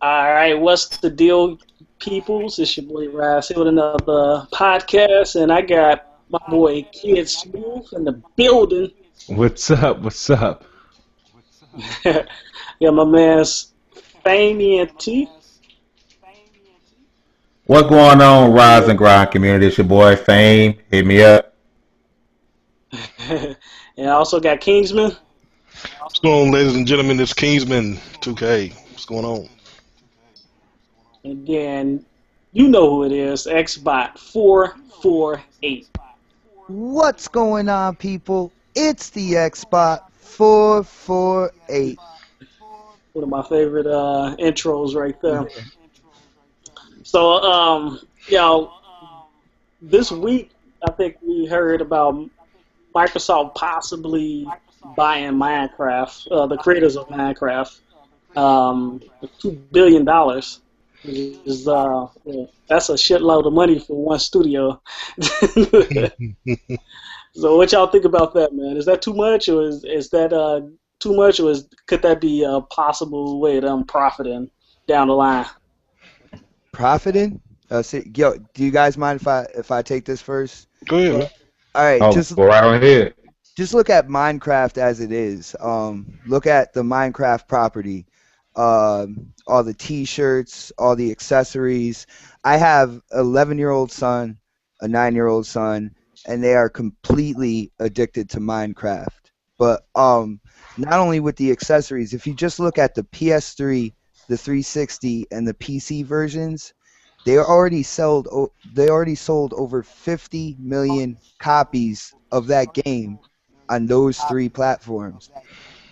All right, what's the deal, peoples? It's your boy Raz here with another podcast, and I got my boy Kid Smooth in the building. What's up? What's up? Yeah, my man's Fame T, What's going on, Rise and Grind community? It's your boy Fame. Hit me up. and I also got Kingsman, What's going on, ladies and gentlemen? It's Kingsman 2K. What's going on? and then you know who it is, Xbot 448. What's going on, people? It's the Xbot 448. One of my favorite intros right there. So, this week I think we heard about Microsoft possibly buying Minecraft, the creators of Minecraft, for $2 billion. Yeah, that's a shitload of money for one studio. So what y'all think about that, man? Is that too much, or is that too much, or could that be a possible way of them profiting down the line? Profiting? Yo, do you guys mind if I take this first? Go ahead, man. All right, Oh, just go right on ahead. just look at Minecraft as it is. Look at the Minecraft property. All the T-shirts, all the accessories. I have an 11-year-old son, a 9-year-old son, and they are completely addicted to Minecraft. But not only with the accessories, if you just look at the PS3, the 360, and the PC versions, they already sold over 50 million copies of that game on those three platforms.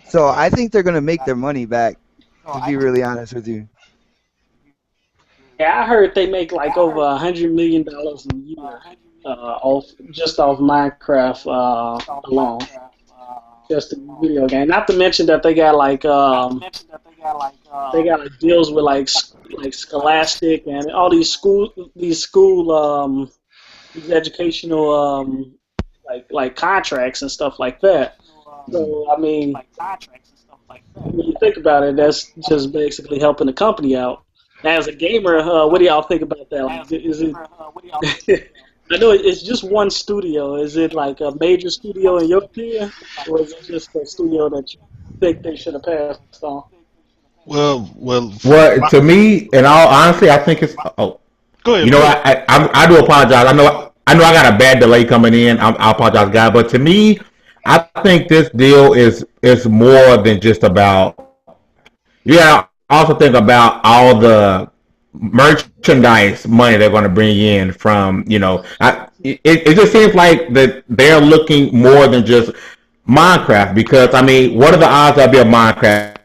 So I think they're gonna make their money back. To be really honest with you. Yeah, I heard they make like over $100 million a year off Minecraft alone, just the video game. Not to mention that they got like deals with like Scholastic and all these educational like contracts and stuff like that. So I mean, when you think about it, that's just basically helping the company out. Now, as a gamer, what do y'all think about that? Like, is it? I know it's just one studio. Is it like a major studio in your opinion, or is it just a studio that you think they should have passed on? Well, Well, to me, in all honesty, I think it's. Oh, go ahead, you know, go ahead. I do apologize. I got a bad delay coming in. I apologize, guys. But to me, I think this deal is more than just about. You gotta also think about all the merchandise money they're going to bring in from. It just seems like that they're looking more than just Minecraft because I mean, what are the odds that be a Minecraft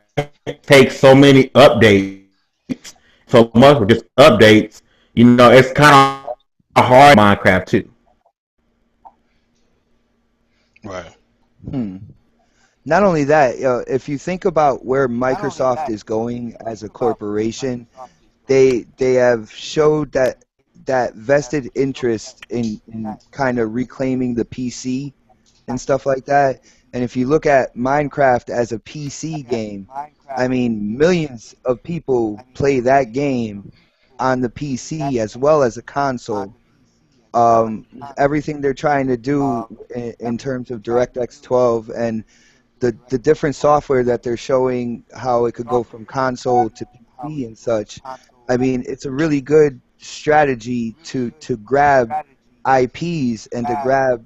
takes so many updates, so much for just updates? It's kind of hard Minecraft too. Right. Hmm. Not only that, if you think about where Microsoft is going as a corporation, they have showed that vested interest in kind of reclaiming the PC and stuff like that. And if you look at Minecraft as a PC game, I mean, millions of people play that game on the PC as well as a console. Everything they're trying to do in terms of DirectX 12 and the different software that they're showing how it could go from console to PC and such. I mean, it's a really good strategy to grab IPs and to grab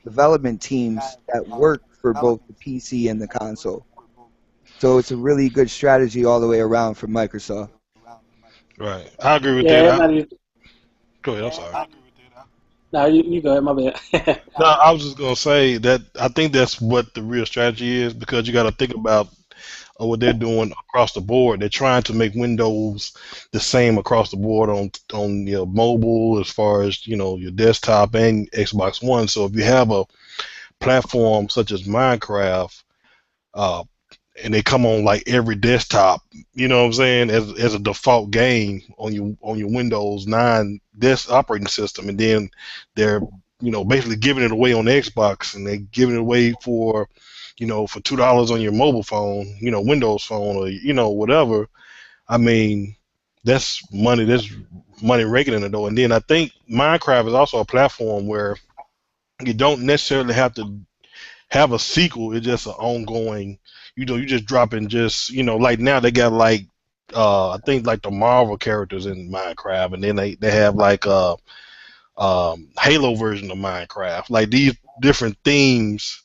development teams that work for both the PC and the console. So it's a really good strategy all the way around for Microsoft. Right. I agree with that. Yeah, not even, Go ahead. I'm sorry. no, you go ahead. My bad. No, I was just gonna say that I think that's what the real strategy is because you got to think about what they're doing across the board. They're trying to make Windows the same across the board on your mobile as far as your desktop and Xbox One. So if you have a platform such as Minecraft, uh, and they come on like every desktop, you know what I'm saying, as a default game on your Windows 9 desk operating system, and then they're basically giving it away on Xbox, and they're giving it away for $2 on your mobile phone, Windows phone, or whatever. I mean, that's money. That's money raking in the door. And then I think Minecraft is also a platform where you don't necessarily have to have a sequel. It's just an ongoing. You just dropping just like now they got like I think like the Marvel characters in Minecraft, and then they have like Halo version of Minecraft, like these different themes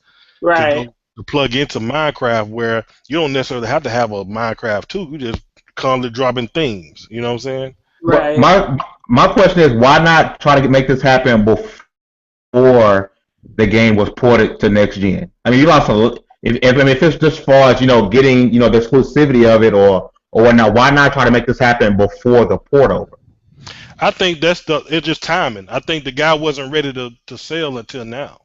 to go Right. to plug into Minecraft, where you don't necessarily have to have a Minecraft 2. You just constantly dropping themes. You know what I'm saying? But Right. my question is, why not try to make this happen before the game was ported to next gen? I mean, you lost a. If it's just far as getting the exclusivity of it or whatnot, why not try to make this happen before the port over? I think it's just timing. I think the guy wasn't ready to sell until now,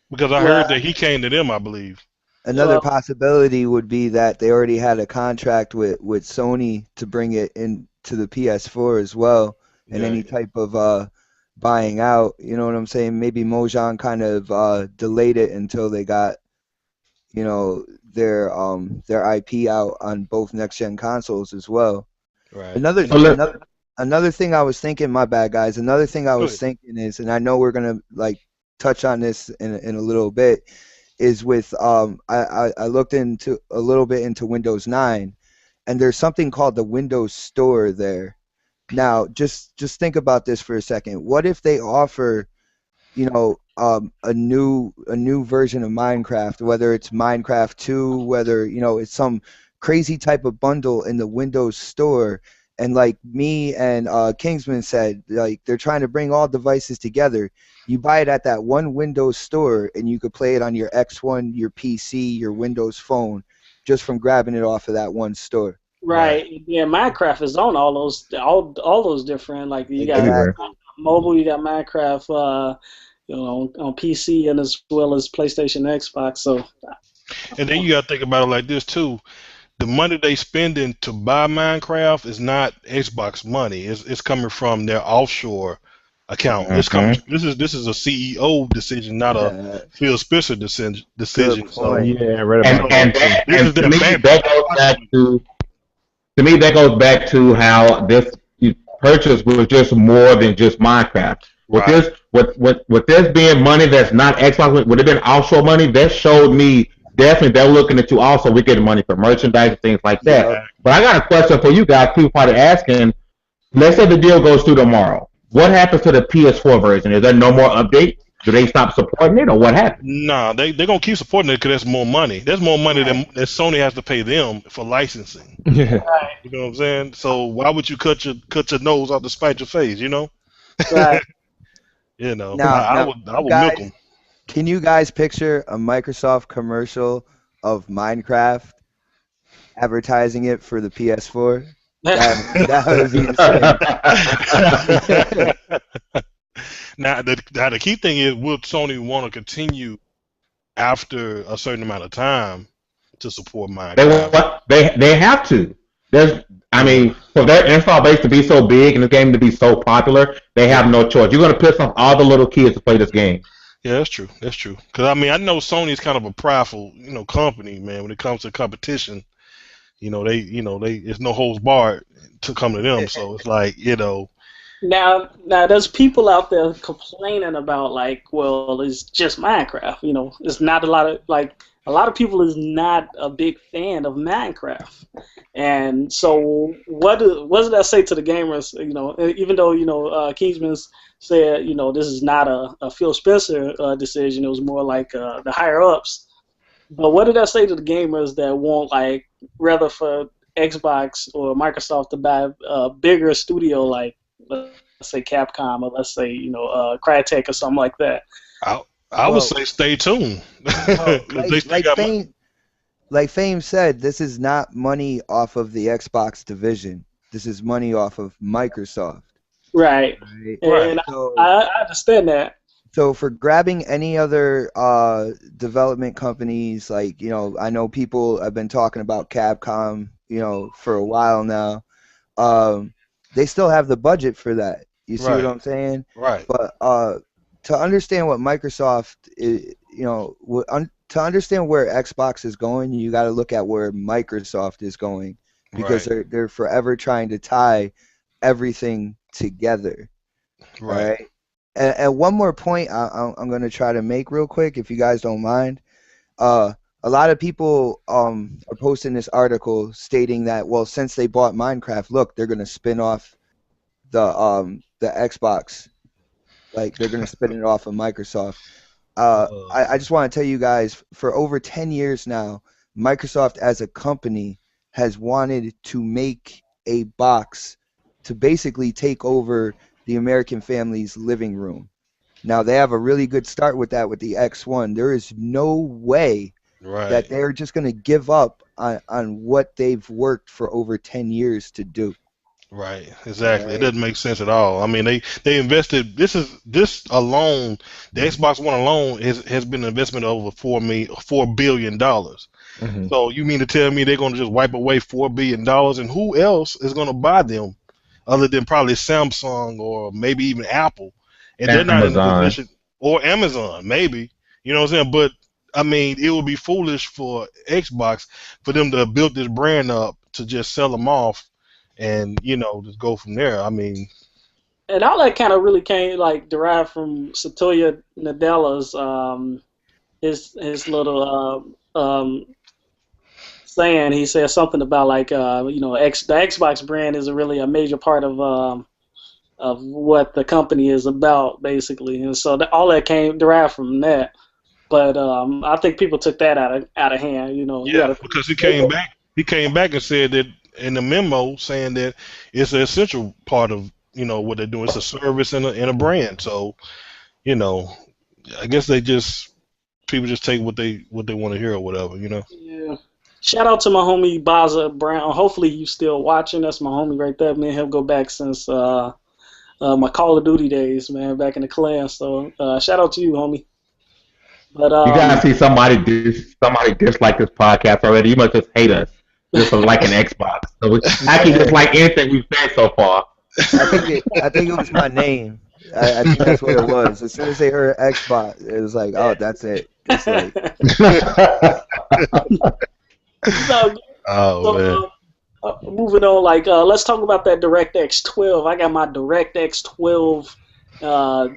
because I heard Well, that he came to them, I believe. Another well, possibility would be that they already had a contract with Sony to bring it into the PS4 as well, and Yeah, any type of buying out. You know what I'm saying? Maybe Mojang kind of delayed it until they got their IP out on both next gen consoles as well. right. Another And So let another thing I was thinking, my bad guys. Another thing I go was ahead. thinking is, and I know we're gonna like touch on this in a little bit, is with I looked into a little bit into Windows 9, and there's something called the Windows Store there. Now, just think about this for a second. What if they offer a new version of Minecraft, whether it's Minecraft 2, whether it's some crazy type of bundle in the Windows Store, and like me and Kingsman said, like they're trying to bring all devices together. You buy it at that one Windows Store, and you could play it on your X1, your PC, your Windows Phone, just from grabbing it off of that one store. Right. right. Yeah, Minecraft is on all those different, like you got everywhere. Exactly. mobile, you got Minecraft, on PC and as well as PlayStation, Xbox. So And then you got to think about it like this too. The money they spending to buy Minecraft is not Xbox money. It's coming from their offshore account. It's coming. Hmm. This is a CEO decision, not a Yeah, Phil Spencer decision. good So point. Yeah, I read And about so that and too. that this is and to their me bad. that goes back to how this purchase was just more than just Minecraft. With Right. this, with this being money that's not Xbox, would have been offshore money. That showed me definitely they're looking at you. Also, we get money for merchandise and things like that. Yep. Exactly. But I got a question for you guys. People probably asking. Let's say the deal goes through tomorrow. What happens to the PS4 version? Is there no more updates? Do they stop supporting it, or what happens? Nah, they're gonna keep supporting it because that's more money. There's more money right, that Sony has to pay them for licensing. Yeah. right, You know what I'm saying? So why would you cut your nose off to spite your face? You know? right. Now, I would milk guys, them. can you guys picture a Microsoft commercial of Minecraft advertising it for the PS4? That would be insane. Now the key thing is, will Sony want to continue after a certain amount of time to support Minecraft? They have to. There's I Yeah, mean, for their install base to be so big and the game to be so popular, they have yeah, no choice. You're gonna piss off all the little kids to play this game. yeah. That's true. That's true. Because I mean, I know Sony's kind of a prideful, company, man. When it comes to competition, they it's no holds barred to come to them. So it's like, Now, there's people out there complaining about like, well, it's just Minecraft. It's not a lot of people is not a big fan of Minecraft, and so what did I say to the gamers? Even though Kingsman said this is not a Phil Spencer decision, it was more like the higher ups. But what did I say to the gamers that want like rather for Xbox or Microsoft to buy a bigger studio like let's say Capcom or let's say Crytek or something like that? I I would Well, say stay tuned well, because they like still like got money. Fame said, this is not money off of the Xbox division. This is money off of Microsoft, Right, right? Right. and So I understand that. So for grabbing any other development companies, like, I know people have been talking about Capcom, for a while now. Um, they still have the budget for that. You see what Right. I'm saying? Right. But to understand what Microsoft is, to understand where Xbox is going, you got to look at where Microsoft is going. because Right. they're forever trying to tie everything together. All Right. right. And one more point I'm going to try to make real quick, if you guys don't mind. Uh, a lot of people are posting this article stating that, well, since they bought Minecraft, look, they're going to spin off the Xbox, like they're going to spin it off of Microsoft. I just want to tell you guys, for over 10 years now, Microsoft as a company has wanted to make a box to basically take over the American family's living room. Now, they have a really good start with that with the X1. There is no way that Right. they're just going to give up on what they've worked for over 10 years to do. Right, All exactly. It right. doesn't make sense at all. I mean, they invested. This alone, the Xbox One alone has been an investment of over $4 billion. Hmm. So you mean to tell me they're going to just wipe away $4 billion, and who else is going to buy them other than probably Samsung or maybe even Apple? And they're not in a Amazon. position, or Amazon, maybe. You know what I'm saying? But I mean, it would be foolish for Xbox for them to build this brand up to just sell them off and just go from there. I mean, And all that kind of really came like derived from Satoya Nadella's his little saying. He said something about like the Xbox brand is really a major part of what the company is about basically, and so all that came derived from that. But I think people took that out of hand. You got yeah, to. because he came back and said that in the memo saying that it's an essential part of what they're doing. It's a service and a brand. So you know, I guess people just take what they want to hear or whatever. Yeah. Shout out to my homie Baza Brown. Hopefully you still watching. That's my homie right there. Me and him go back since my Call of Duty days, man, back in the clan. So shout out to you, homie. But You guys see somebody dislike this podcast already. You must just hate us just for liking Xbox. So we actually dislike anything we've said so far. I think it was my name. I think that's what it was. As soon as they heard Xbox, it was like, oh, that's it. It's like, so, Oh man. moving on, like let's talk about that DirectX 12. I got my DirectX 12 uh,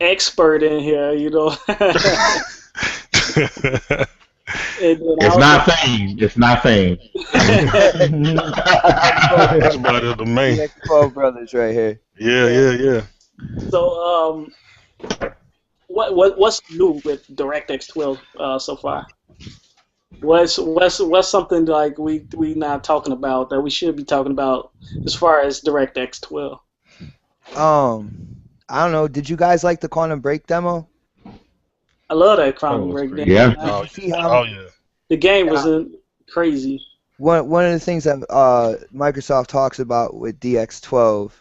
expert in here, And then It's not fame. It's not fame. That's about it, the the main. X12 brothers right here. Yeah, yeah, yeah. so what's new with DirectX 12 so far? What's something like we not talking about that we should be talking about as far as DirectX 12? I don't know. Did you guys like the Quantum Break demo? I love that Oh, Quantum it's Break great. game. Yeah. Did Oh, you see oh how yeah. The game was crazy. one of the things that Microsoft talks about with DX12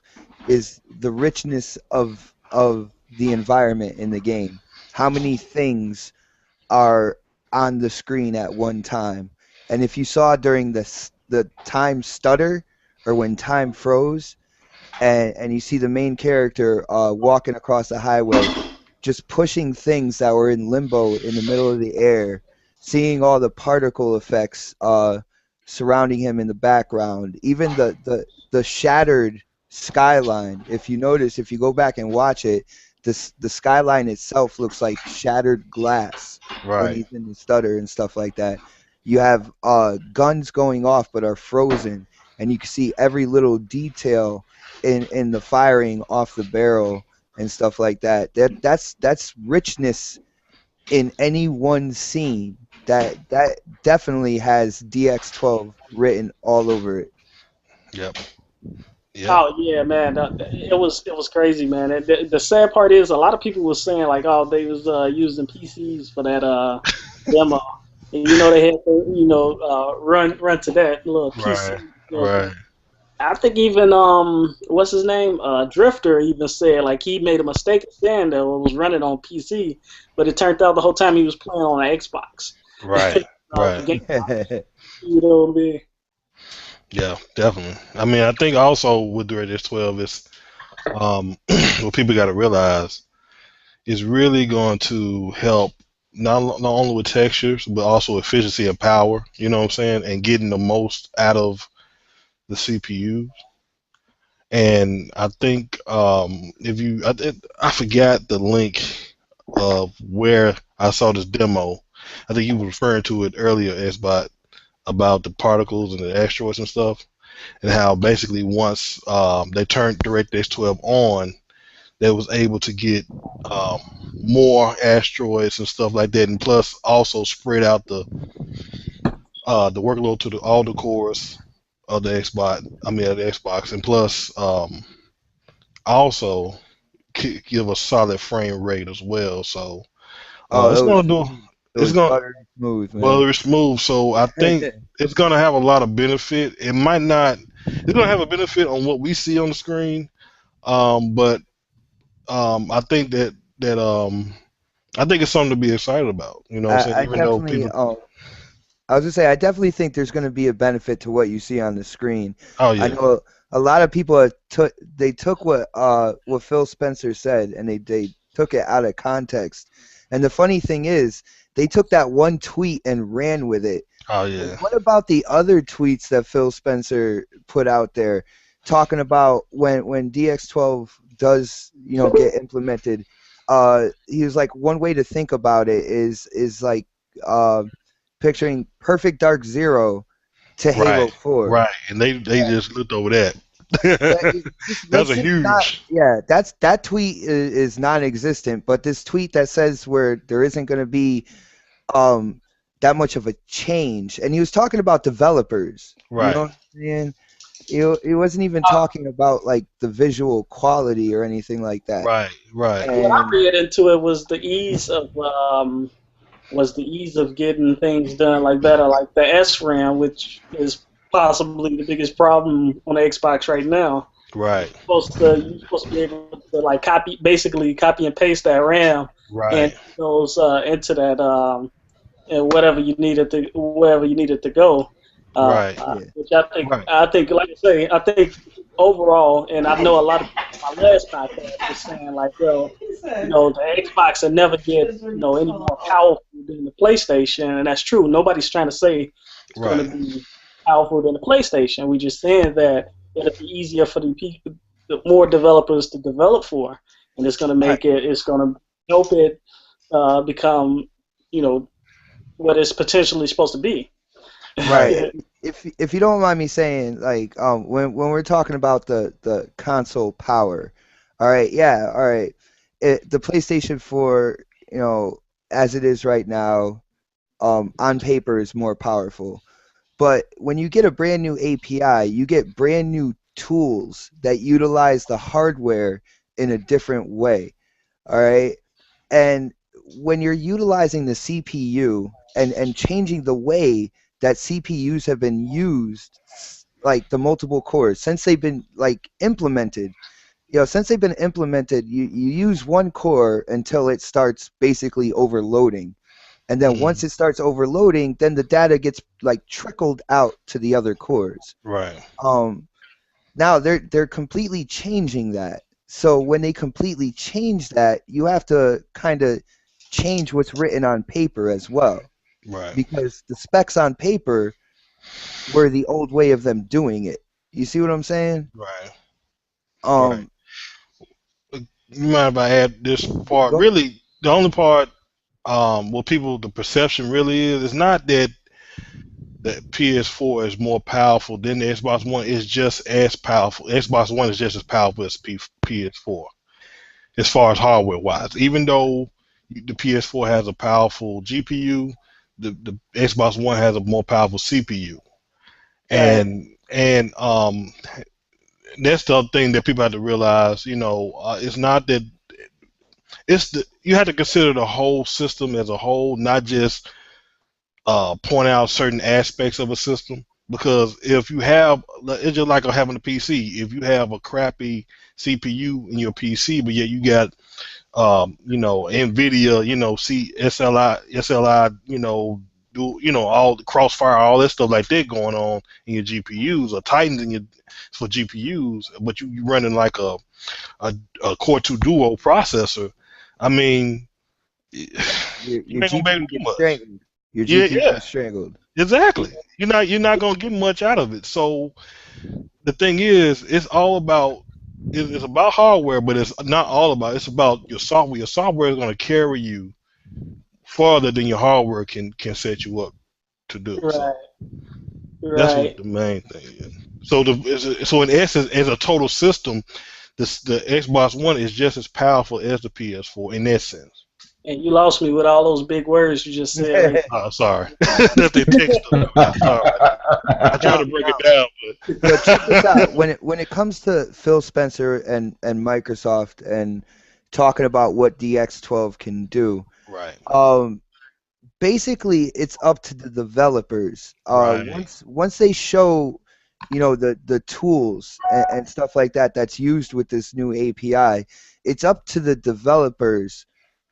is the richness of the environment in the game. How many things are on the screen at one time? And if you saw during the time stutter, or when time froze, and you see the main character walking across the highway, just pushing things that were in limbo in the middle of the air, seeing all the particle effects surrounding him in the background, even the shattered skyline. If you notice, if you go back and watch it, the skyline itself looks like shattered glass when Right. he's in the stutter and stuff like that. You have guns going off but are frozen, and you can see every little detail in the firing off the barrel and stuff like that. That's richness in any one scene. That definitely has DX12 written all over it. Yep. Yep. Oh yeah, man, it was crazy, man. The sad part is a lot of people were saying like, oh, they was using PCs for that demo, and they had to run to that little Right. PC. Right. I think even what's his name, Drifter even said like he made a mistake saying that it was running on PC, but it turned out the whole time he was playing on an Xbox. Right. The Right. game, you know what I mean? Yeah, definitely. I mean, I think also with DirectX 12 is what people got to realize is really going to help not only with textures, but also efficiency and power. You know what I'm saying? And getting the most out of the CPU. And I think if you, I forgot the link of where I saw this demo. I think you were referring to it earlier, Sbot, about the particles and the asteroids and stuff, and how basically once they turned DirectX 12 on, they was able to get um, more asteroids and stuff like that, and plus also spread out the workload to all the cores of the of the Xbox, and plus also give a solid frame rate as well. So Oh, it's it was gonna do. smooth. It It's was gonna buttery smooth, man. buttery smooth. So I think it's gonna have a lot of benefit. It might not. It's gonna have a benefit on what we see on the screen. But I think that I think it's something to be excited about. You know what I'm saying? I Even though definitely people. I was gonna say I definitely think there's gonna be a benefit to what you see on the screen. Oh I yeah. know a lot of people have took what Phil Spencer said and they took it out of context. And the funny thing is, they took that one tweet and ran with it. Oh yeah. What about the other tweets that Phil Spencer put out there, talking about when DX12 does get implemented? He was like, one way to think about it is like uh, picturing Perfect Dark Zero to Right. Halo 4. Right. And they just looked over that. That's Let's a just not. huge. Yeah, that tweet is non-existent. But this tweet that says where there isn't going to be um that much of a change, and he was talking about developers. You know Right. what I'm saying? He wasn't even talking about like the visual quality or anything like that. Right. Right. What I And read into it was the ease of getting things done like better, like the SRAM, which is possibly the biggest problem on the Xbox right now. Right. You're supposed to be able to like basically copy and paste that RAM and Right. those into that and wherever you need it to go. Right. yeah, Which Right. like I say, I think overall, and I know a lot of people in my last podcast was saying like, well, the Xbox will never get any more powerful than the PlayStation, and that's true. Nobody's trying to say it's going to Right. be powerful than the PlayStation. We're just saying that it'll be easier for the more developers to develop for, and it's going to right, make it. It's going to help it become, what it's potentially supposed to be. right. If you don't mind me saying, like, when we're talking about the console power, all right, yeah, all right, the PlayStation 4, as it is right now, on paper is more powerful. But when you get a brand new API, you get brand new tools that utilize the hardware in a different way. All right. And when you're utilizing the CPU and changing the way that CPUs have been used, like the multiple cores, since they've been like implemented, you use one core until it starts basically overloading. And then once Mhm. it starts overloading, then the data gets like trickled out to the other cores. Right. Um, Now they're completely changing that. So when they completely change that, you have to kind of change what's written on paper as well, Right. because the specs on paper were the old way of them doing it. You see what I'm saying? Right. Right. Um, You mind if I add this part? go. Really, the only part, what people, the perception really is, it's not that the PS4 is more powerful than the Xbox One. It's just as powerful. Xbox One is just as powerful as PS4 as far as hardware wise. Even though the PS4 has a powerful GPU, the Xbox One has a more powerful CPU. Yeah, And that's the other thing that people have to realize. It's not that you have to consider the whole system as a whole, not just point out certain aspects of a system. Because if you have, it's just like having a PC. If you have a crappy CPU in your PC, but yet you got, NVIDIA, SLI, all the crossfire, all that stuff like that going on in your GPUs, or Titans for GPUs, but you running like a Core 2 Duo processor. I mean, your ain't gonna be able GPU to do gets much. strangled. Your Yeah, GPU yeah, gets strangled. exactly. You're not gonna get much out of it. So the thing is, it's about hardware, but it's not all about. It's about your software. Your software is gonna carry you farther than your hardware can set you up to do. So Right. that's what Right. the main thing is. So in essence, as a total system, the Xbox One is just as powerful as the PS4 in that sense. And you lost me with all those big words you just said right Sorry, that's the text stuff. Sorry, I try Now, to break it down, but check this out. but When it comes to Phil Spencer and Microsoft and talking about what DX12 can do, right, um, basically it's up to the developers. right, Once they show, the tools and stuff like that that's used with this new API, it's up to the developers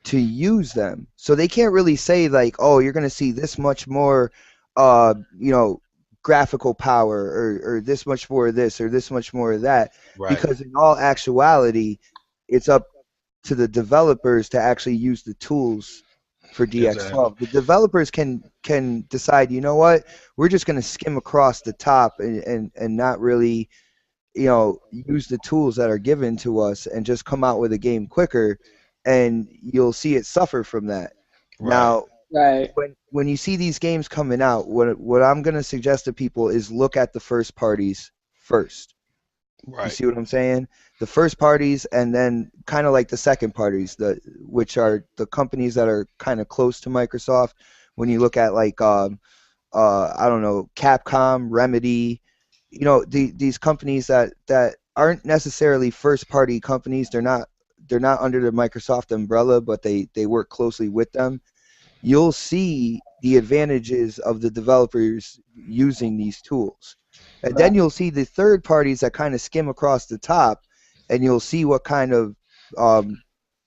to use them. So they can't really say like, oh, you're gonna see this much more, uh, you know, graphical power or this much more of this or this much more of that, right, because in all actuality, it's up to the developers to actually use the tools for exactly, DX12. The developers can decide, you know what, we're just going to skim across the top and not really, use the tools that are given to us and just come out with a game quicker, and you'll see it suffer from that. right, Now, Right. when you see these games coming out, what I'm going to suggest to people is look at the first parties first. You right, see what I'm saying? The first parties, and then kind of like the second parties, which are the companies that are kind of close to Microsoft. When you look at like I don't know, Capcom, Remedy, these companies that aren't necessarily first party companies. They're not under the Microsoft umbrella, but they work closely with them. You'll see the advantages of the developers using these tools. And Right. then you'll see the third parties that kind of skim across the top, and you'll see what kind of, um,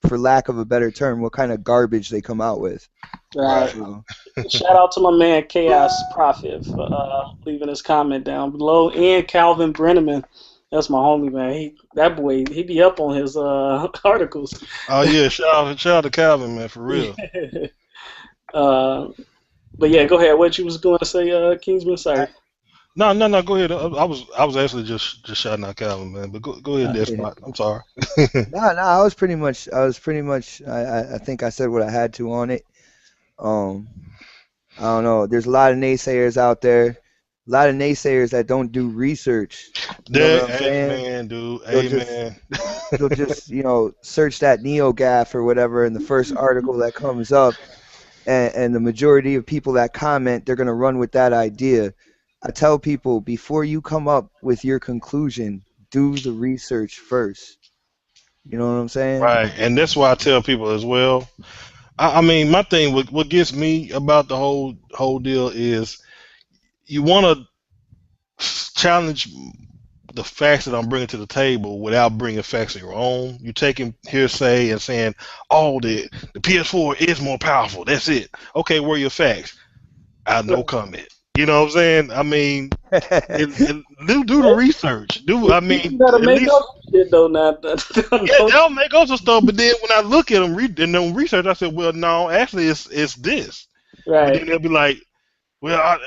for lack of a better term, what kind of garbage they come out with. Right. right. So, Shout out to my man Chaos Prophet for leaving his comment down below, and Calvin Brenneman. That's my homie, man. That boy, he be up on his articles. Oh yeah, shout out to Calvin, man, for real. uh, but yeah, go ahead. What you was going to say, Kingsman? Sorry. No, no, no. Go ahead. I was actually just shouting out Calvin, man. But go ahead, yeah. Despot. I'm sorry. No, I was pretty much, I think I said what I had to on it. Um, I don't know. There's a lot of naysayers out there, a lot of naysayers that don't do research. You know what I'm saying? Amen, dude. They'll just Amen. they'll just search that NeoGAF or whatever, and the first article that comes up, and the majority of people that comment, they're gonna run with that idea. I tell people, before you come up with your conclusion, do the research first. You know what I'm saying? Right, and that's why I tell people as well. I mean, my thing, what gets me about the whole deal is you want to challenge the facts that I'm bringing to the table without bringing facts of your own. You're taking hearsay and saying, "Oh, the PS4 is more powerful." That's it. Okay, where are your facts? I no comment. You know what I'm saying? I mean, do the research. You gotta At make least up some shit though. Now, yeah, they'll make up some stuff. But then when I look at them and then research, I said, well, no, actually, it's this. But then right, they'll be like, well,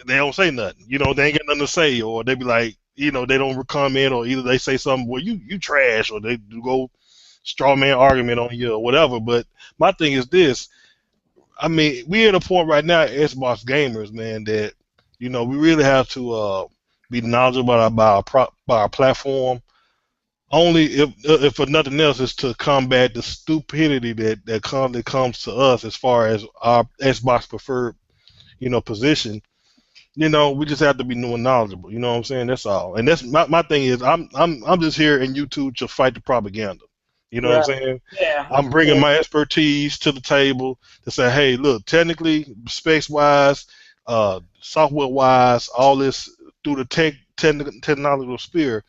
they don't say nothing. They ain't got nothing to say, or they be like, they don't comment, or either they say something, well, you trash, or they do go straw man argument on you or whatever. But my thing is this. I mean, we're at a point right now, Xbox gamers, man, that we really have to be knowledgeable about our platform. Only if for nothing else, is to combat the stupidity that comes to us as far as our Xbox preferred, position. We just have to be new and knowledgeable. You know what I'm saying? That's all. And that's my thing is I'm just here in YouTube to fight the propaganda. You know what I'm right, saying? yeah, I'm bringing my expertise to the table to say, hey, look, technically, specs wise, software wise, all this through the technological sphere.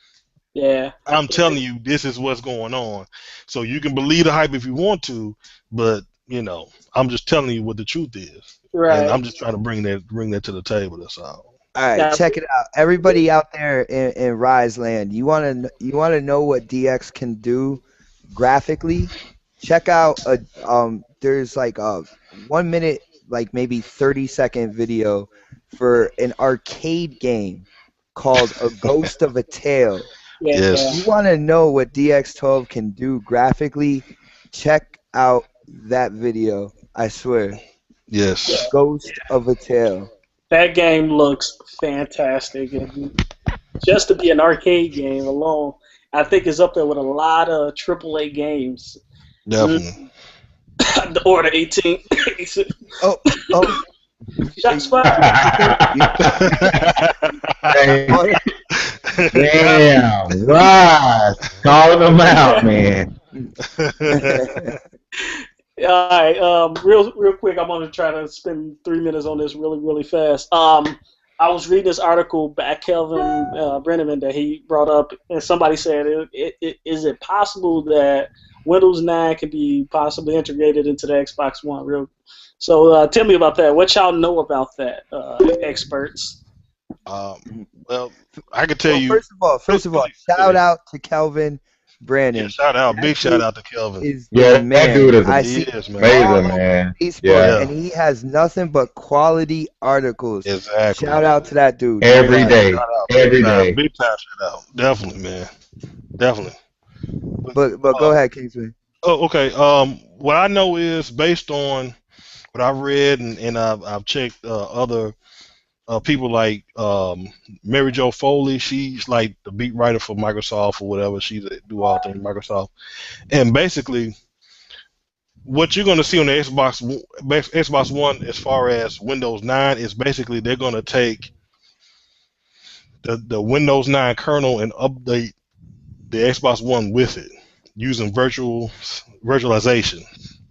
yeah, I'm telling you, this is what's going on. So you can believe the hype if you want to, but I'm just telling you what the truth is, and right. I'm just trying to bring that to the table. That's all. All right, Now, check it out. Everybody out there in Rise Land, you wanna know what DX can do graphically? Check out there's like a 1 minute, like maybe 30-second video for an arcade game called A Ghost of a Tale. Yeah. You Yes. want to know what DX12 can do graphically? Check out that video. I swear. Yes. Ghost of a Tale. That game looks fantastic, and just to be an arcade game alone, I think it's up there with a lot of AAA games. Definitely. The Order 18. Oh, oh. Shots fired. Damn, right. Calling them out, man. All right, real quick, I'm gonna try to spend 3 minutes on this really fast. I was reading this article by Kelvin Brenneman that he brought up, and somebody said, "Is it possible that Windows 9 could be possibly integrated into the Xbox One?" So tell me about that. What y'all know about that, experts? Well, I could tell Well, you. first of all, shout out to Kelvin Brandon. Yeah, shout out, big shout dude out to Kelvin. Is Yeah, the man. that dude is I He see is, man. amazing, man. Facebook, Yeah. and he has nothing but quality articles. Exactly. Shout out to that dude. Every day. Shout out. Every Shout out. day. Big time shout out. Definitely, man. Definitely. But go ahead, Kingsman. Oh, okay. What I know is based on what I've read and I've checked other people like Mary Jo Foley. She's like the beat writer for Microsoft or whatever. She do all things Microsoft. And basically, what you're going to see on the Xbox One as far as Windows 9 is basically they're going to take the Windows 9 kernel and update the Xbox One with it using virtualization,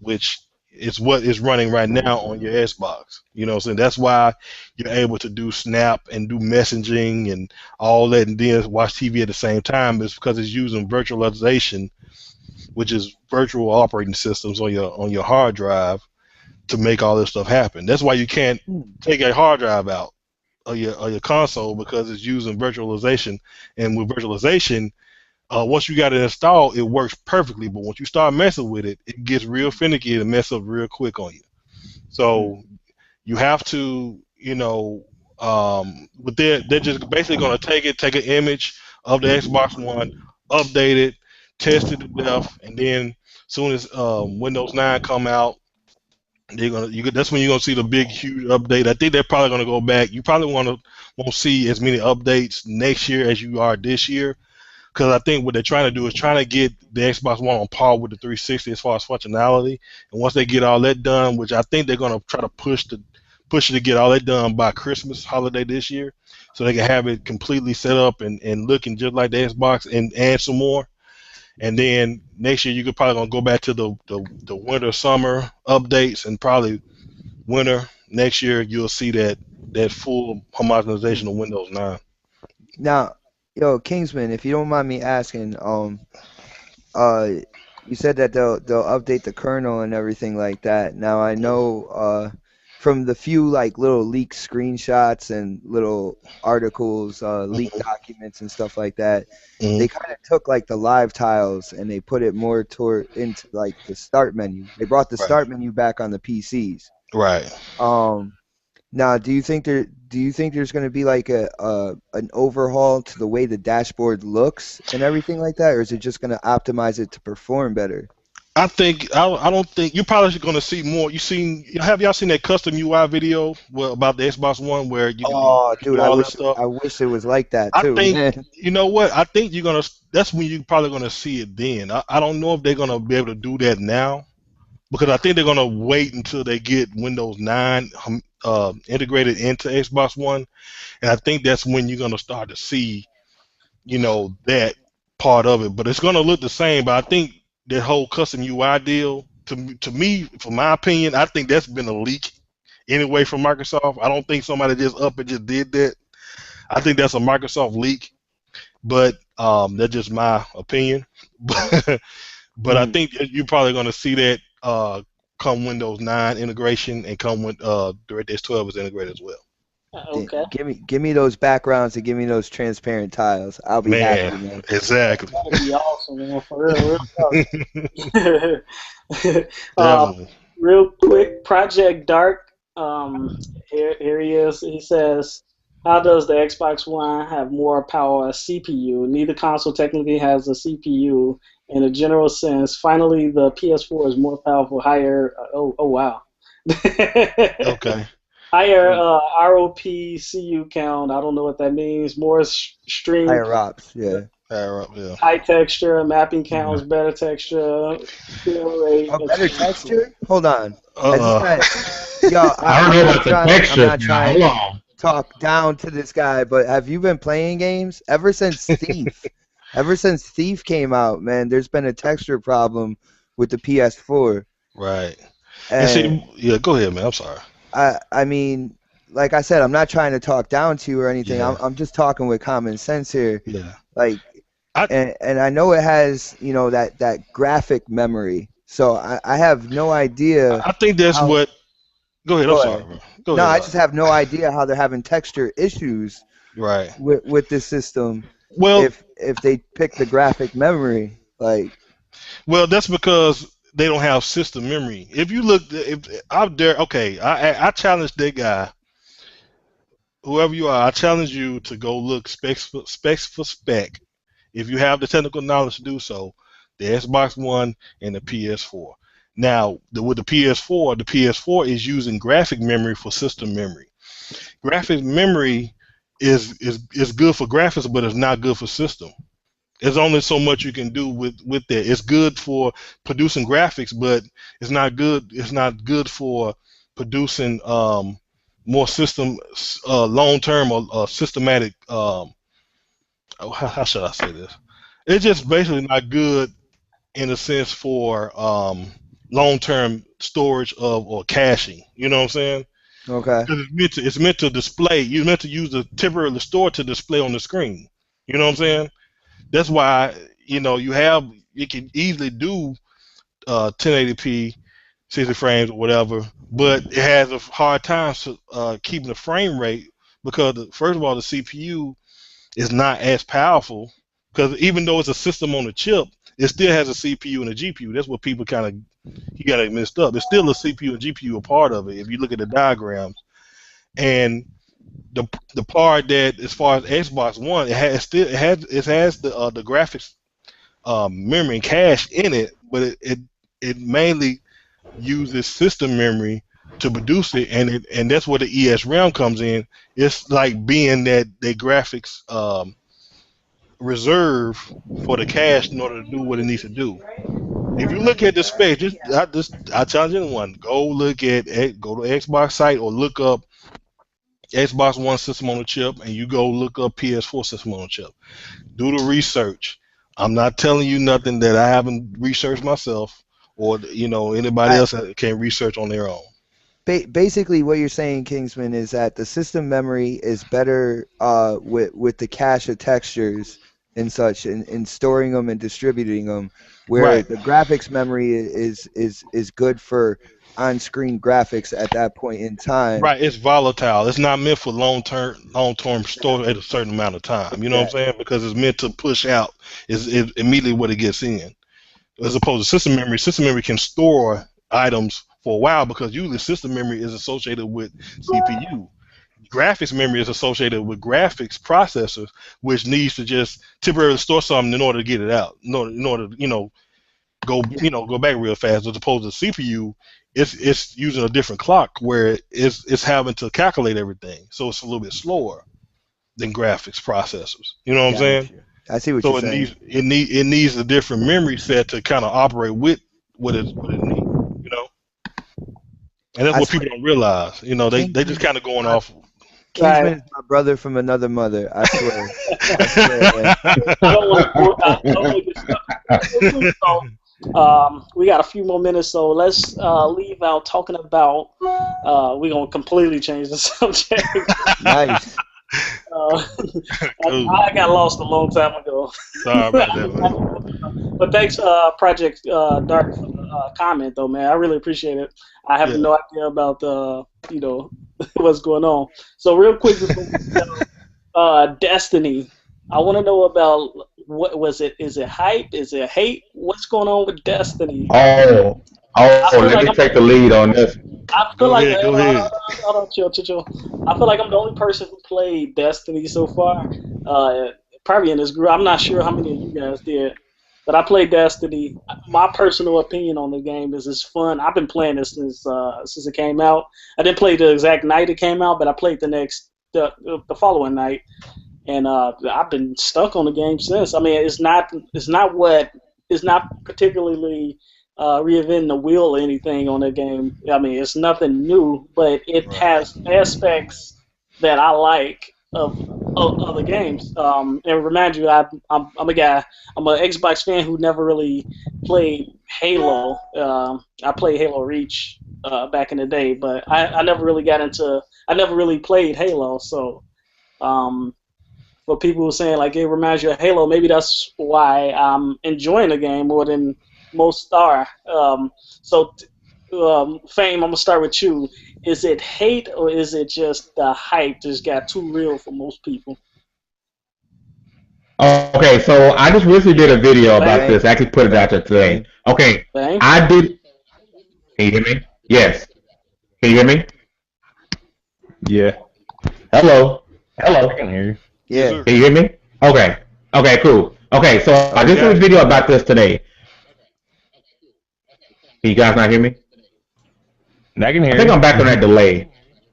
which is what is running right now on your Xbox. You know what I'm saying? That's why you're able to do Snap and do messaging and all that and then watch TV at the same time, is because it's using virtualization, which is virtual operating systems on your hard drive to make all this stuff happen. That's why you can't take a hard drive out of your console, because it's using virtualization. And with virtualization, once you got it installed, it works perfectly. But once you start messing with it, it gets real finicky and mess up real quick on you. So you have to, but they're just basically going to take an image of the Xbox One, update it, test it to death, and then soon as Windows 9 come out, that's when you're gonna see the big huge update. I think they're probably gonna go back. You probably won't see as many updates next year as you are this year, because I think what they're trying to do is trying to get the Xbox One on par with the 360 as far as functionality. And once they get all that done, which I think they're gonna try to push it to get all that done by Christmas holiday this year, so they can have it completely set up and looking just like the Xbox and add some more. And then next year you could probably gonna go back to the winter summer updates, and probably winter next year you'll see that full homogenization of Windows 9. Now, Kingsman, if you don't mind me asking, you said that they'll update the kernel and everything like that. Now I know from the few like little leaked screenshots and little articles, leaked documents and stuff like that, they kind of took like the live tiles and they put it more into like the start menu. They brought the start menu back on the PCs. Right. Now, do you think there's going to be like an overhaul to the way the dashboard looks and everything like that, or is it just going to optimize it to perform better? I don't think you're probably going to see more. Have y'all seen that custom UI video about the Xbox One where you can dude, do all that stuff? I wish it was like that too. I think you know what? I think that's when you're probably gonna see it then. I don't know if they're gonna be able to do that now, because I think they're gonna wait until they get Windows 9 integrated into Xbox One, and I think that's when you're gonna start to see, that part of it. But it's gonna look the same. But I think that whole custom UI deal, to me, from my opinion, I think that's been a leak anyway from Microsoft. I don't think somebody just up and just did that. I think that's a Microsoft leak, but that's just my opinion. But I think you're probably going to see that come Windows 9 integration and come when DirectX 12 is integrated as well. Okay. Give me those backgrounds and give me those transparent tiles. I'll be happy, man. Exactly. That'd be awesome, man. For real. Definitely. Real quick, Project Dark. Here he is. He says, "How does the Xbox One have more power CPU? Neither console technically has a CPU in a general sense. Finally, the PS4 is more powerful, higher. Oh wow, Okay. higher ROP CU count. I don't know what that means. More stream, Higher ups, yeah. Higher up, yeah. high texture, mapping counts, better texture, frame rate. Oh, better texture? Hold on. Has this Uh-uh. guy, yo, I don't I'm know not about the trying, I'm textures not now. trying Hold to on. talk down to this guy, but have you been playing games ever since Thief? Ever since Thief came out, man, there's been a texture problem with the PS4. Right. And And see, yeah, go ahead, man. I'm sorry. I mean, like I said, I'm not trying to talk down to you or anything. Yeah. I'm just talking with common sense here. Yeah. Like, I and I know it has, that graphic memory. So I have no idea I think that's how. what. Go ahead. I'm Go sorry, ahead. bro. Go No, ahead. I just have no idea how they're having texture issues Right. with this system Well, if they pick the graphic memory. Like, that's because they don't have system memory. If you look, if out there, okay, I challenge that guy, whoever you are. I challenge you to go look specs for spec. If you have the technical knowledge to do so, the Xbox One and the PS4. Now, with the PS4 is using graphic memory for system memory. Graphic memory is good for graphics, but it's not good for system. There's only so much you can do with that. It's good for producing graphics, but it's not good. It's not good for producing more system long term or systematic. How should I say this? It's just basically not good in a sense for long term storage of or caching. You know what I'm saying? okay. Because it's meant to display. You're meant to use the temporary store to display on the screen. You know what I'm saying? That's why you can easily do 1080p 60 frames or whatever, but it has a hard time keeping the frame rate because first of all the CPU is not as powerful because even though it's a system on a chip, it still has a CPU and a GPU. That's what people got it mixed up. It's still a CPU and GPU a part of it if you look at the diagrams. And the part that as far as Xbox One, it has the graphics memory and cache in it, but it mainly uses system memory to produce it, and that's where the ESRAM comes in. It's like being that the graphics reserve for the cache in order to do what it needs to do. If you look at the spec, I challenge anyone, go to Xbox site or look up Xbox One system on a chip, and you go look up PS4 system on a chip. Do the research. I'm not telling you nothing that I haven't researched myself, or anybody I else that can research on their own. basically what you're saying, Kingsman, is that the system memory is better with the cache of textures and such, and storing them and distributing them, where Right. the graphics memory is good for on-screen graphics at that point in time. Right, it's volatile. It's not meant for long term storage at a certain amount of time. You know what I'm Yeah, saying? Because it's meant to push out is immediately what it gets in. As opposed to system memory. System memory can store items for a while because usually system memory is associated with CPU. Graphics memory is associated with graphics processors, which needs to just temporarily store something in order to get it out. In order go back real fast. As opposed to CPU, it's using a different clock where it's having to calculate everything, so it's a little bit slower than graphics processors. You know what I'm saying? gotcha. I see what So you're it saying. needs a different memory set to kind of operate with what it needs. You know, and that's I what swear, people don't realize. They just Kingsman, kind of going I, off. Right. Kingsman is my brother from another mother. I swear. I swear, man. Don't make it stop. We got a few more minutes, so let's leave out talking about. We're gonna completely change the subject. Nice. Cool. I got lost a long time ago. Sorry about that, man. But thanks, Project Dark, for the comment, though, man. I really appreciate it. I have Yeah. no idea about what's going on. So real quick, before we go, Destiny. I want to know about what was it? Is it hype? Is it hate? What's going on with Destiny? Oh, Oh, I feel let like me I'm. take the lead on this. I feel Go like ahead, go hold on, ahead. hold on, chill. I feel like I'm the only person who played Destiny so far. Uh, Probably in this group. I'm not sure how many of you guys did, but I played Destiny. My personal opinion on the game is it's fun. I've been playing this since it came out. I didn't play the exact night it came out, but I played the following night, and I've been stuck on the game since. I mean, it's not particularly reinventing the wheel or anything on the game. I mean, it's nothing new, but it Right. has aspects that I like of other games. And remind you, I'm a guy. I'm an Xbox fan who never really played Halo. I played Halo Reach back in the day, but I never really got into. I never really played Halo, so. Um, for people who are saying like it reminds you of Halo, maybe that's why I'm enjoying the game more than most are. Fame, I'm gonna start with you. Is it hate or is it just the hype just got too real for most people? Okay, so I just recently did a video about Fame, this. I Fame, actually put it out there today. Fame. Okay, Fame. I did. Can you hear me? Yes. Can you hear me? Yeah, Hello. I Hello. can hear you. Yes, Yeah. sir. Can you hear me? Okay. Okay, cool. Okay, so Oh, I we just did a got you. video about this today. Can you guys not hear me? And I can I hear think you. I'm back on that delay.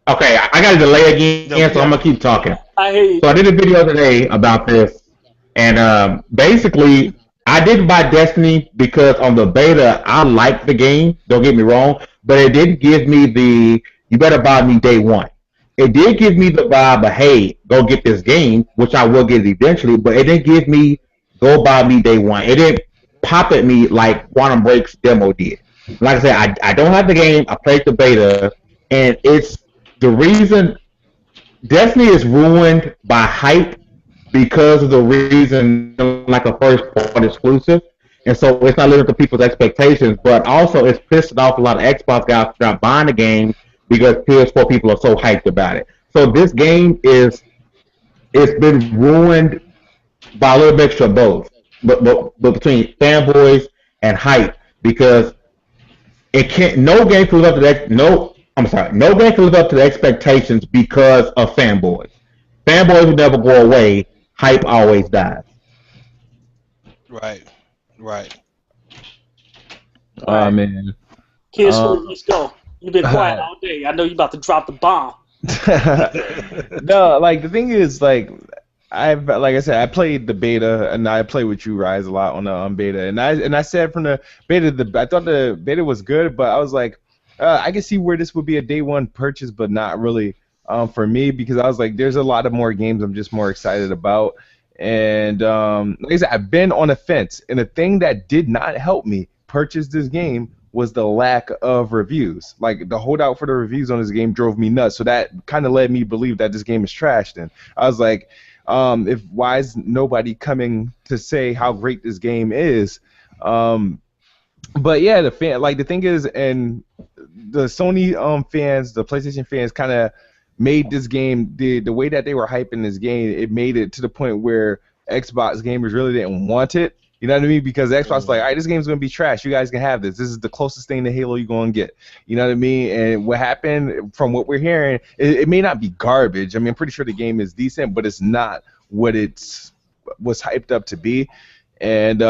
Okay, I got a delay again, No, we so I'm got gonna you. keep talking. I hear you. So I did a video today about this, and basically, I didn't buy Destiny because on the beta, I liked the game. Don't get me wrong, but it didn't give me the "you better buy me day one." It did give me the vibe of "hey, go get this game," which I will get eventually, but it didn't give me "go buy me day one." It didn't pop at me like Quantum Break's demo did. Like I said, I don't have the game. I played the beta, and it's the reason Destiny is ruined by hype because of the reason it's not like a first party exclusive. And so it's not living up to people's expectations, but also it's pissing off a lot of Xbox guys for not buying the game because PS4 people are so hyped about it. So this game is it's been ruined by a little mixture of both, but between fanboys and hype because it can't. No game can live up to that. No, I'm sorry. No game can live up to the expectations because of fanboys. Fanboys will never go away. Hype always dies. Right. Right. All right, Man. Kids Uh, Food, let's go. You've been quiet all day. I know you about to drop the bomb. no, like the thing is, like I said, I played the beta, and I play with you, Rise, a lot on the beta, and I said from the beta, I thought the beta was good, but I was like, I can see where this would be a day one purchase, but not really for me because I was like, there's a lot of more games I'm just more excited about, and like I said, I've been on a fence, and the thing that did not help me purchase this game was the lack of reviews. Like the holdout for the reviews on this game drove me nuts. So that kind of led me to believe that this game is trashed. And I was like, if why is nobody coming to say how great this game is? But yeah, the thing is, and the Sony fans, the PlayStation fans, kind of made this game the way that they were hyping this game. It made it to the point where Xbox gamers really didn't want it. You know what I mean? Because Xbox like, all right, this game's gonna be trash. You guys can have this. This is the closest thing to Halo you're gonna get. You know what I mean? And what happened, from what we're hearing, it may not be garbage. I mean, I'm pretty sure the game is decent, but it's not what it's was hyped up to be. And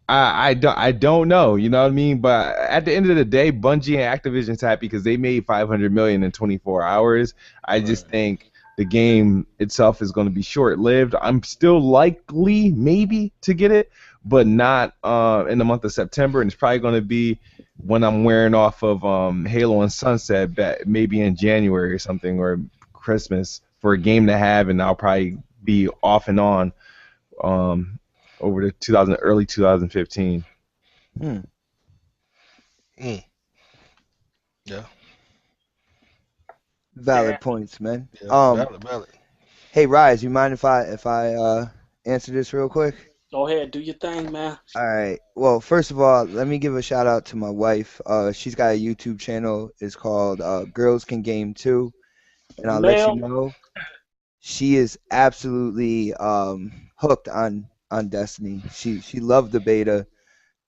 I don't know, you know what I mean? But at the end of the day, Bungie and Activision's happy because they made 500 million in 24 hours. I just Right. think the game itself is going to be short-lived. I'm still likely, maybe, to get it, but not in the month of September, and it's probably going to be when I'm wearing off of Halo and Sunset, maybe in January or something, or Christmas for a game to have, and I'll probably be off and on. Um, Over the early 2015. Hmm. Mm. Yeah. Valid points, man. Yeah. Valid. Valid. Hey Rise, you mind if I answer this real quick? Go ahead, do your thing, man. All right. Well, first of all, let me give a shout out to my wife. She's got a YouTube channel. It's called Girls Can Game Too, and I'll let you Mel, know she is absolutely hooked on Destiny. She loved the beta,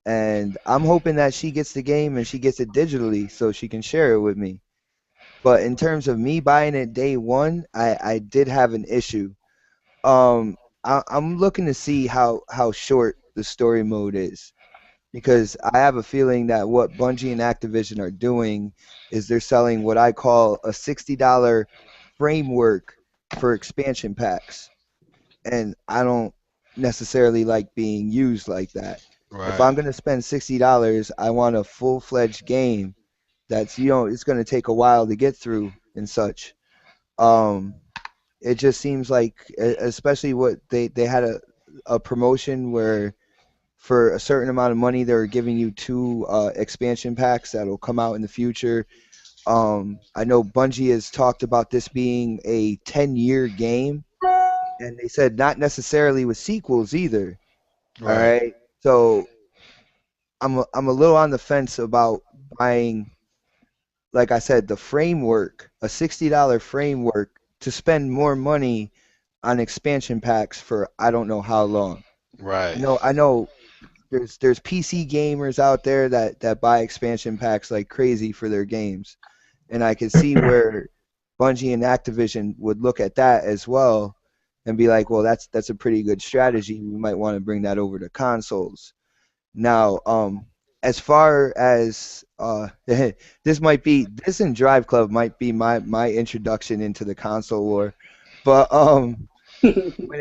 and I'm hoping that she gets the game and she gets it digitally so she can share it with me. But in terms of me buying it day one, I did have an issue. Um, I'm looking to see how short the story mode is because I have a feeling that what Bungie and Activision are doing is they're selling what I call a $60 framework for expansion packs, and I don't necessarily like being used like that. If Right. I'm gonna spend $60, I want a full-fledged game that's it's gonna take a while to get through and such. Um, it just seems like, especially what they had a promotion where for a certain amount of money they were giving you two expansion packs that'll come out in the future. I know Bungie has talked about this being a 10-year game, and they said not necessarily with sequels either. All Right. right, so I'm a little on the fence about buying, like I said, the framework, a $60 framework to spend more money on expansion packs for I don't know how long. Right. I know there's PC gamers out there that buy expansion packs like crazy for their games, and I could see where Bungie and Activision would look at that as well and be like, well, that's a pretty good strategy. We might want to bring that over to consoles. Now, as far as this and Drive Club might be my introduction into the console war, but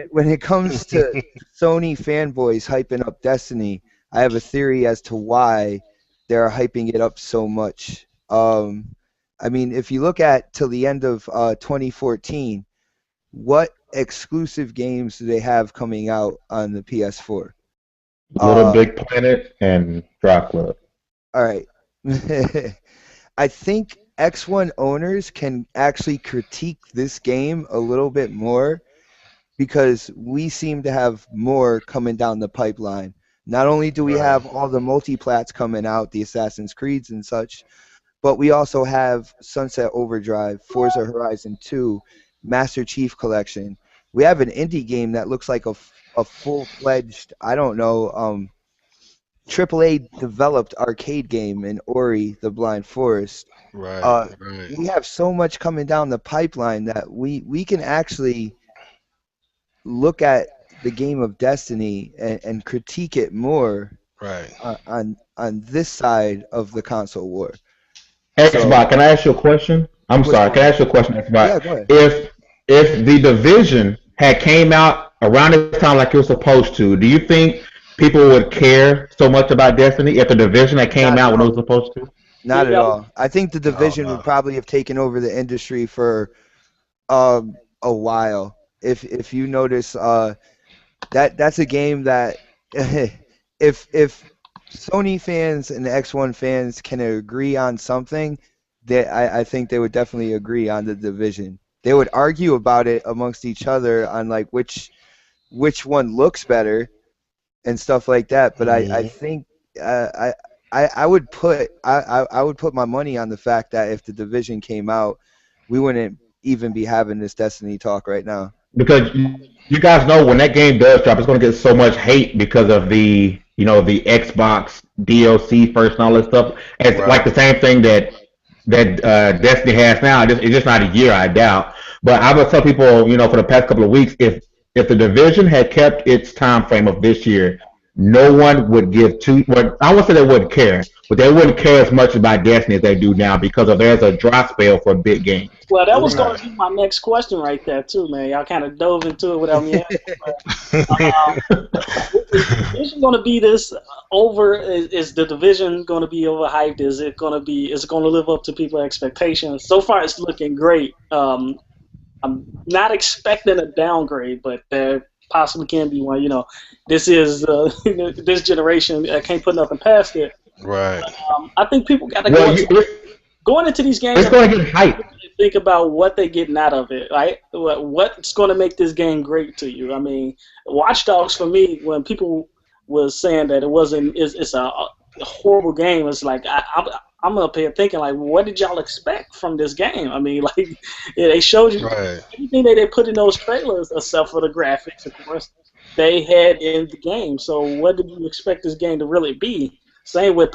when it comes to Sony fanboys hyping up Destiny, I have a theory as to why they're hyping it up so much. I mean, if you look at till the end of 2014, what exclusive games do they have coming out on the PS4? Little Uh, Big Planet and Drop Club. all right. I think X1 owners can actually critique this game a little bit more because we seem to have more coming down the pipeline. Not only do we Right. have all the multiplats coming out, the Assassin's Creeds and such, but we also have Sunset Overdrive, Forza Horizon 2, Master Chief Collection. We have an indie game that looks like a full-fledged, I don't know, AAA developed arcade game in Ori the Blind Forest. Right. Uh, Right. we have so much coming down the pipeline that we can actually look at the game of Destiny and critique it more Right. on this side of the console war. So Xbox, can I ask you a question? I'm which sorry, can one? I ask you a question, Yeah, Xbox? go ahead. If the division had came out around this time like it was supposed to, do you think people would care so much about Destiny if the division had came Not at out when it all. was supposed to? Not at Yeah, all. I think the No. division would No. probably have taken over the industry for a while. If you notice, that's a game that if Sony fans and X1 fans can agree on something, that I think they would definitely agree on the division. They would argue about it amongst each other on like which one looks better and stuff like that. But I Hmm. think I would I would put my money on the fact that if the division came out, we wouldn't even be having this Destiny talk right now. Because you guys know when that game does drop, it's going to get so much hate because of the Xbox DLC first and all that stuff. It's like Right. the same thing that Destiny has now. It's just not a year, I doubt. But I would tell people, for the past couple of weeks, if the division had kept its time frame of this year, no one would give two. Well, I won't say they wouldn't care, but they wouldn't care as much about Destiny as they do now because there's a dry spell for big games. well, that was going Right. to be my next question right there too, man. Y'all kind of dove into it without me asking. Um, is the division going to be this over? Is the division going to be overhyped? Is it going to be? Is it going to live up to people's expectations? So far, it's looking great. I'm not expecting a downgrade, but there possibly can be one. This is this generation. I can't put nothing past it. Right. I think people got to Well, going into these games. it's going to get hype. Think about what they're getting out of it, right? What's going to make this game great to you? I mean, Watch Dogs for me, when people was saying that it wasn't, it's a horrible game. It's like I'm up here thinking like, what did y'all expect from this game? I mean, like, yeah, they showed you Right. everything that they put in those trailers, except for the graphics, of course, they had in the game. So what did you expect this game to really be? Same with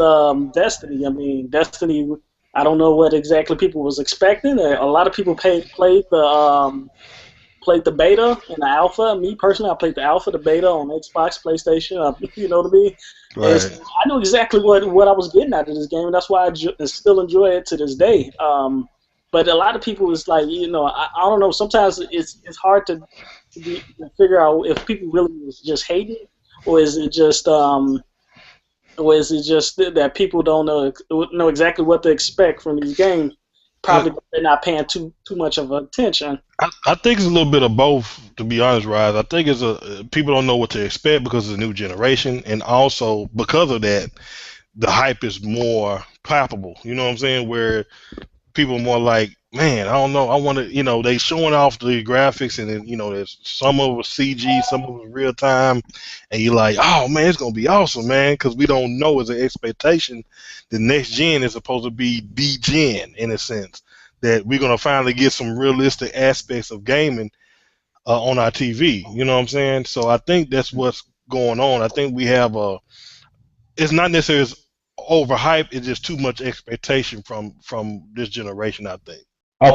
Destiny. I mean, Destiny. I don't know what exactly people was expecting. A lot of people played the beta and the alpha. Me personally, I played the alpha, the beta on Xbox, PlayStation. You know what I mean? And Right. so I knew exactly what I was getting out of this game, and that's why I still enjoy it to this day. But a lot of people is like, I don't know. Sometimes it's hard to figure out if people really is just hating, or is it just that people don't know exactly what to expect from these games? Probably they're not paying too much of attention. I think it's a little bit of both, to be honest, Rise. I think it's people don't know what to expect because it's a new generation, and also because of that, the hype is more palpable. You know what I'm saying? Where people are more like, man, I don't know, I want to, they showing off the graphics, and then there's some of it CG, some of it real time, and you're like, oh man, it's gonna be awesome, man, because we don't know as an expectation, the next gen is supposed to be the gen in a sense that we're gonna finally get some realistic aspects of gaming on our TV. You know what I'm saying? So I think that's what's going on. I think we have it's not necessarily as overhyped, it's just too much expectation from this generation, I think.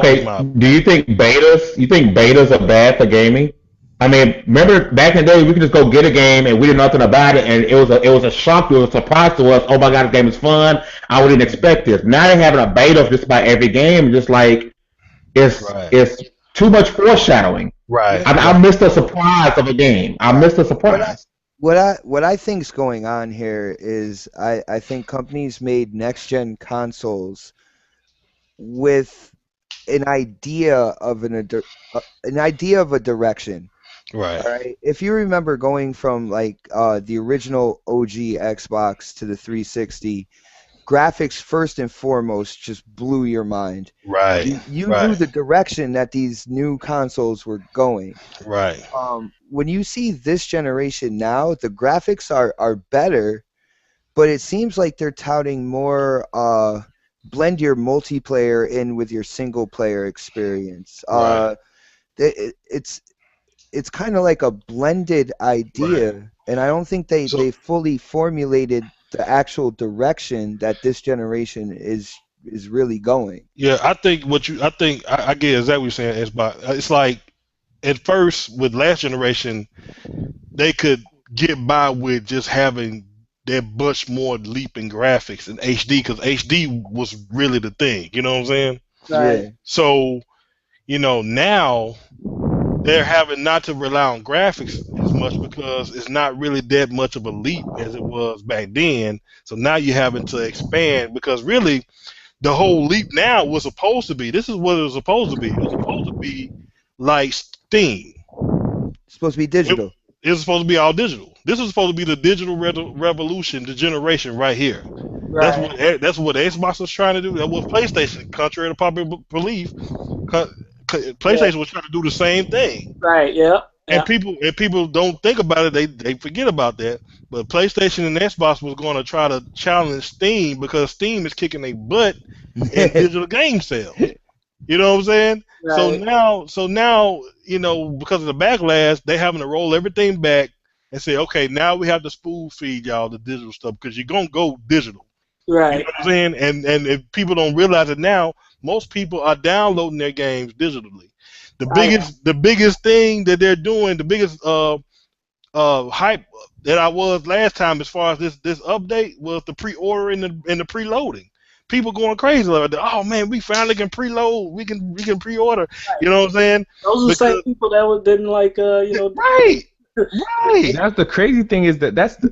That's Okay, my do you think betas? You think betas are bad for gaming? I mean, remember back in the day, we could just go get a game and we did nothing about it, and it was a shock, it was a surprise to us. Oh my god, this game is fun! I wouldn't expect this. Now they're having a beta of just about every game, just like right, it's too much foreshadowing. right, I missed the surprise of a game. I Right. missed the What I surprise. what I think's going on here is I think companies made next gen consoles with an idea of an idea of a direction. right, All right. If you remember going from like the original OG Xbox to the 360, graphics first and foremost just blew your mind. right, You knew right, the direction that these new consoles were going. right, When you see this generation now, the graphics are better, but it seems like they're touting more blend your multiplayer in with your single player experience. right, It's kind of like a blended right. idea, and I don't think So they fully formulated the actual direction that this generation is really going. yeah, I think I get exactly what you're saying. It's like at first with last generation, they could get by with just having that much more leap in graphics and HD because HD was really the thing. You know what I'm saying? Right. Yeah, So now they're having not to rely on graphics as much because it's not really that much of a leap as it was back then. So now you're having to expand because really the whole leap now was supposed to be. This is what it was supposed to be. It was supposed to be like Steam. it's supposed to be It, digital. it was supposed to be all digital. This is supposed to be the digital revolution, the generation right here. Right. That's what Xbox was trying to do. That was PlayStation, contrary to popular belief. Yeah. PlayStation was trying to do the same thing. Right. Yeah. And Yeah. people don't think about it. They forget about that. But PlayStation and Xbox was going to try to challenge Steam because Steam is kicking a butt in digital game sales. You know what I'm saying? Right. So now because of the backlash, they having to roll everything back and say, okay, now we have to spoon feed y'all the digital stuff because you're gonna go digital. You know Right. what I'm saying? And if people don't realize it now, most people are downloading their games digitally. I am. The biggest thing that they're doing, the biggest hype that I was last time as far as this update was the pre-order and the preloading. People going crazy like that. Oh man, we finally can preload. We can pre-order. You know what I'm saying? Those are the same Because people that didn't like, right, right. That's the crazy thing is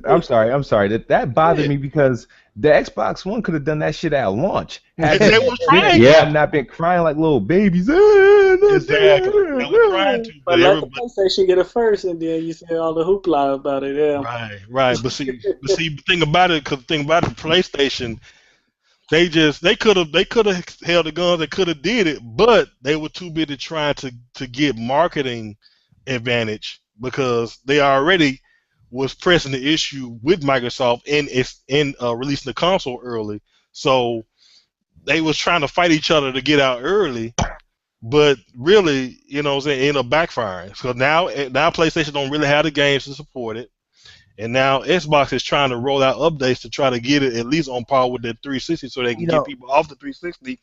I'm sorry that bothered me because the Xbox One could have done that shit at launch. Had They they was did trying it to. Yeah. and not been crying like little babies. Exactly. They were trying to, but but let the everybody. PlayStation get it first, and then you see all the hoopla about it. Yeah. Right, right. But see, the thing about it, PlayStation, they could have held the guns, they could have did it, but they were too busy trying to get marketing advantage because they already was pressing the issue with Microsoft in releasing the console early. So they was trying to fight each other to get out early, but really, you know what I'm saying, it ended up backfiring. So now PlayStation don't really have the games to support it. And now Xbox is trying to roll out updates to try to get it at least on par with the 360 so they can get people off the 360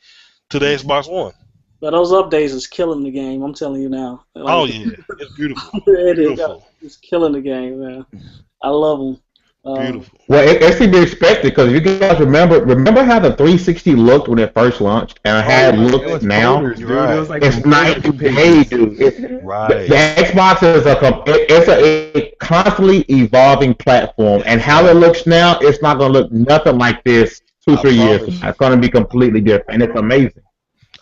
to the Xbox One. But those updates is killing the game. I'm telling you now. Like, oh yeah, it's beautiful. Beautiful. It's killing the game, man. I love them. Beautiful. Well, it's to be expected because if you guys remember how the 360 looked when it first launched, and how it looks now. Right. It was like it's night and day, dude. Right. The Xbox is a constantly evolving platform, and how it looks now, it's not gonna look nothing like this 2-3 years from now. It's gonna be completely different, and it's amazing.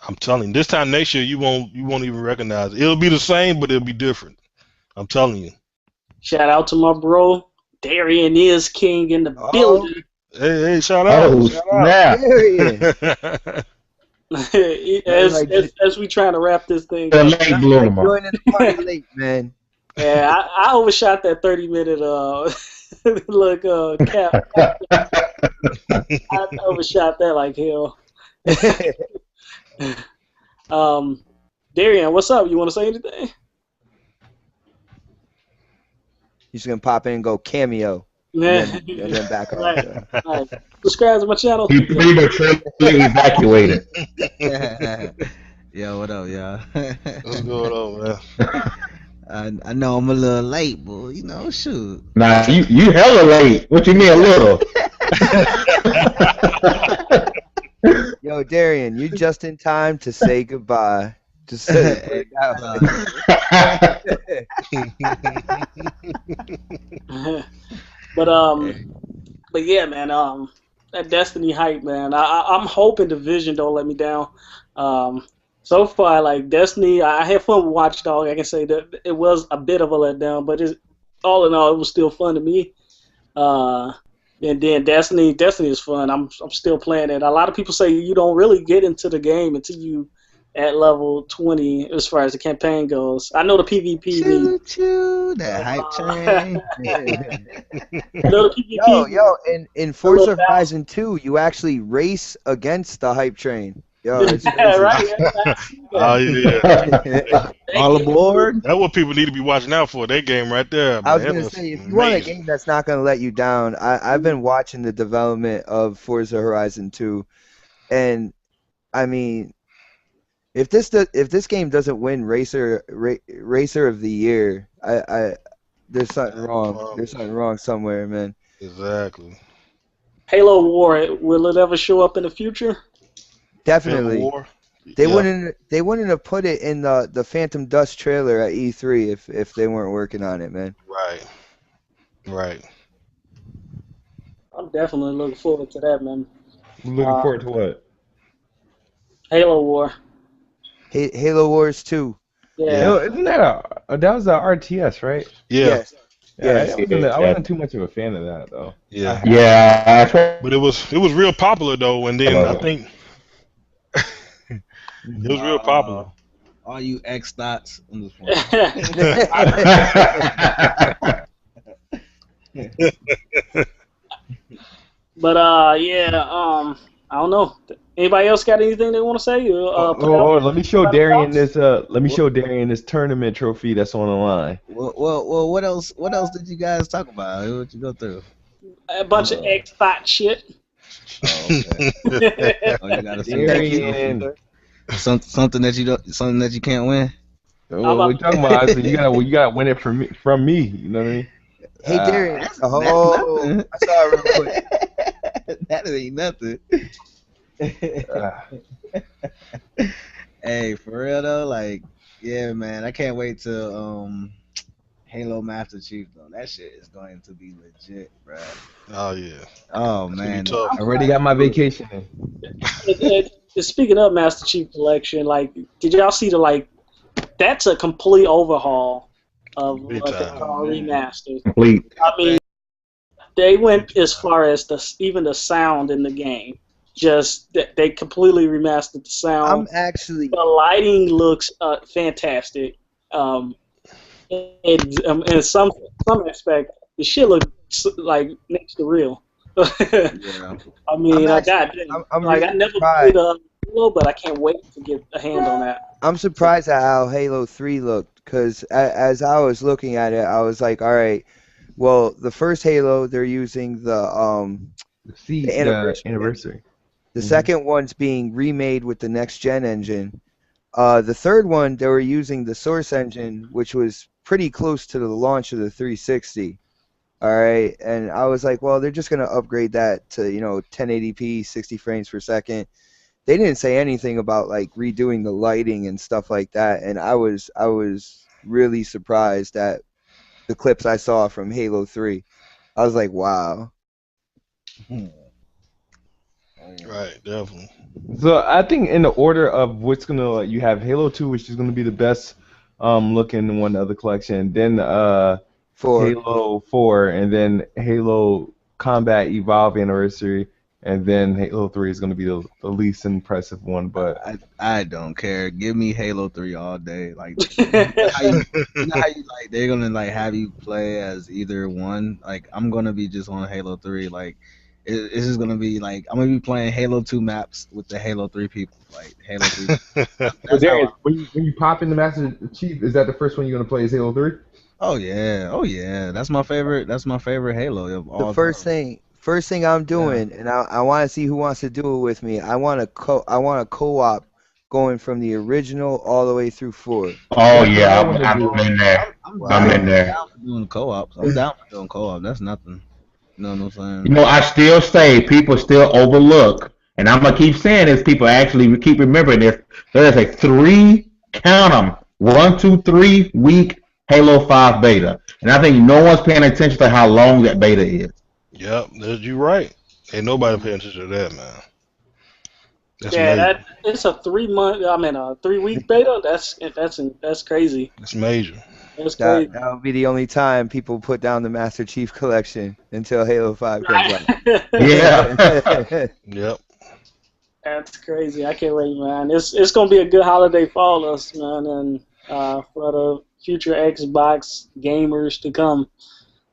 I'm telling you, this time next year you won't even recognize it. It'll be the same, but it'll be different. I'm telling you. Shout out to my bro. Darian is king in the building. Hey, shout out. Oh, snap. as we trying to wrap this thing up. Late bloomer. Joining the party late, man. Yeah, I overshot that 30-minute cap. I overshot that like hell. Darian, what's up? You want to say anything? He's gonna pop in and go cameo. Yeah. And then back off. Right. Subscribe to my channel. He prematurely evacuated. Yo, what up, y'all? What's going on, man? I know I'm a little late, but you know, shoot. Nah, you hella late. What you mean a little? Yo, Darian, you just in time to say goodbye. Just say But yeah, man. That Destiny hype, man. I'm hoping Division don't let me down. So far, like Destiny, I had fun with Watch Dogs. I can say that it was a bit of a letdown, but all in all, it was still fun to me. And then Destiny is fun. I'm still playing it. A lot of people say you don't really get into the game until you at level 20 as far as the campaign goes. I know the PvP. Choo, that hype train. I know the PvP. Yo, in Forza Horizon 2, you actually race against the hype train. Yo, it's right. Oh yeah. All aboard. That's what people need to be watching out for. That game right there. Man. I was gonna say, if you want a game that's not gonna let you down, I've been watching the development of Forza Horizon 2, and I mean, if this game doesn't win Racer of the Year, there's something wrong. There's something wrong somewhere, man. Exactly. Halo War, will it ever show up in the future? Definitely. Halo War? They wouldn't have put it in the Phantom Dust trailer at E3 if they weren't working on it, man. Right. I'm definitely looking forward to that, man. Looking forward to what? Halo War. Halo Wars 2. Yeah. Isn't that that was a RTS, right? Yeah. Yes. I wasn't too much of a fan of that though. Yeah. Yeah. But it was real popular though, and then I think it was real popular. All you X dots. I'm just But I don't know. Anybody else got anything they want to say? Let me show Darian this. Let me show Darian this tournament trophy that's on the line. Well, what else? What else did you guys talk about? What you go through? A bunch of X-Bot shit. Oh, okay. You got Darian. Something that you can't win. What we talking about? So you gotta win it from me. You know what I mean? Hey, Darian. I saw it real quick. That ain't nothing. Hey, for real though, like, yeah, man, I can't wait till Halo Master Chief though. That shit is going to be legit, bro. Oh yeah. Oh man, I already got my vacation in. Speaking of Master Chief Collection, like, did y'all see that's a complete overhaul of what they call remastered. Complete. I mean, they went as far as even the sound in the game. Just they completely remastered the sound. The lighting looks fantastic. In some aspect, the shit looks like next to real. Yeah. I mean, I got I'm like really I never surprised. played Halo, but I can't wait to get a hand on that. I'm surprised at how Halo 3 looked, because as I was looking at it, I was like, all right, well, the first Halo, they're using the The anniversary engine. anniversary. The Mhm. second one's being remade with the next gen engine. The third one, they were using the Source engine, which was pretty close to the launch of the 360. All right, and I was like, well, they're just gonna upgrade that to 1080p, 60 frames per second. They didn't say anything about like redoing the lighting and stuff like that, and I was really surprised at the clips I saw from Halo 3. I was like, wow. Hmm. Oh, yeah. Right, definitely. So I think in the order of what's gonna you have Halo 2, which is gonna be the best looking one of the collection. Then 4. Halo 4, and then Halo Combat Evolve Anniversary, and then Halo 3 is gonna be the least impressive one. But I don't care. Give me Halo 3 all day. Like you know how you like they're gonna like have you play as either one. Like I'm gonna be just on Halo 3. Like it's just gonna be like I'm gonna be playing Halo 2 maps with the Halo 3 people. Like Halo 3. so That's how. Darius, when you pop in the Master Chief, is that the first one you're gonna play? Is Halo 3? Oh yeah, oh yeah. That's my favorite. That's my favorite Halo of The all time. first thing I'm Yeah. doing, and I want to see who wants to do it with me. I want a co-op going from the original all the way through 4. Oh That's what I yeah, want to I'm do. in there. I'm I'm down. in Wow. I'm there. down for doing co-ops. I'm down for doing co-op. That's nothing. You know what I'm You saying? know, I still say people still overlook, and I'm gonna keep saying this. People actually keep remembering this. There is a count 'em, 1, 2, 3 week Halo 5 beta, and I think no one's paying attention to how long that beta is. Yep, you're right. Ain't nobody paying attention to that, man. That's Yeah, major. it's a 3 month. I mean, a 3 week beta. That's crazy. That's major. That's crazy. That'll be the only time people put down the Master Chief collection until Halo 5 comes out. Yeah. Yep. That's crazy. I can't wait, man. It's gonna be a good holiday for us, man, and for the future Xbox gamers to come.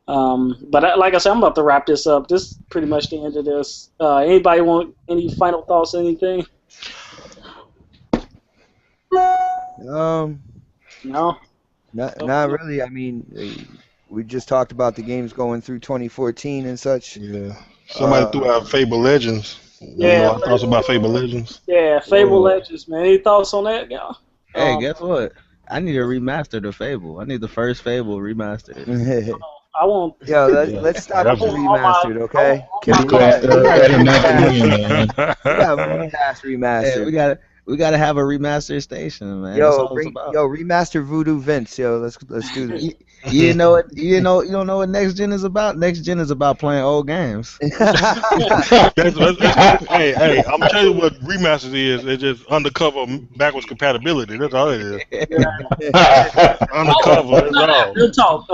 But like I said, I'm about to wrap this up. This is pretty much the end of this. Anybody want any final thoughts? Anything? Um, No. not really. I mean, we just talked about the games going through 2014 and such. Yeah. Somebody Uh, threw out Fable Legends. You Yeah. know our thoughts about Fable Legends? Yeah. Fable Whoa. Legends, man. Any thoughts on that, y'all? Hey, Um, guess what? I need to remaster the Fable. I need the first Fable remastered. I want. Yo, Yeah. let's stop with the Definitely. remastered, okay? Can we Request not? We got that another repass. man. We got repass Hey, remastered. we gotta have a remastered station, man. That's all it's about. Remaster Voodoo Vince. Yo, let's do this. You didn't know it. You don't know what next gen is about. Next gen is about playing old games. Hey, I'm telling you what remasters is. It's just undercover backwards compatibility. That's all it is. Undercover. That's all. Real talk.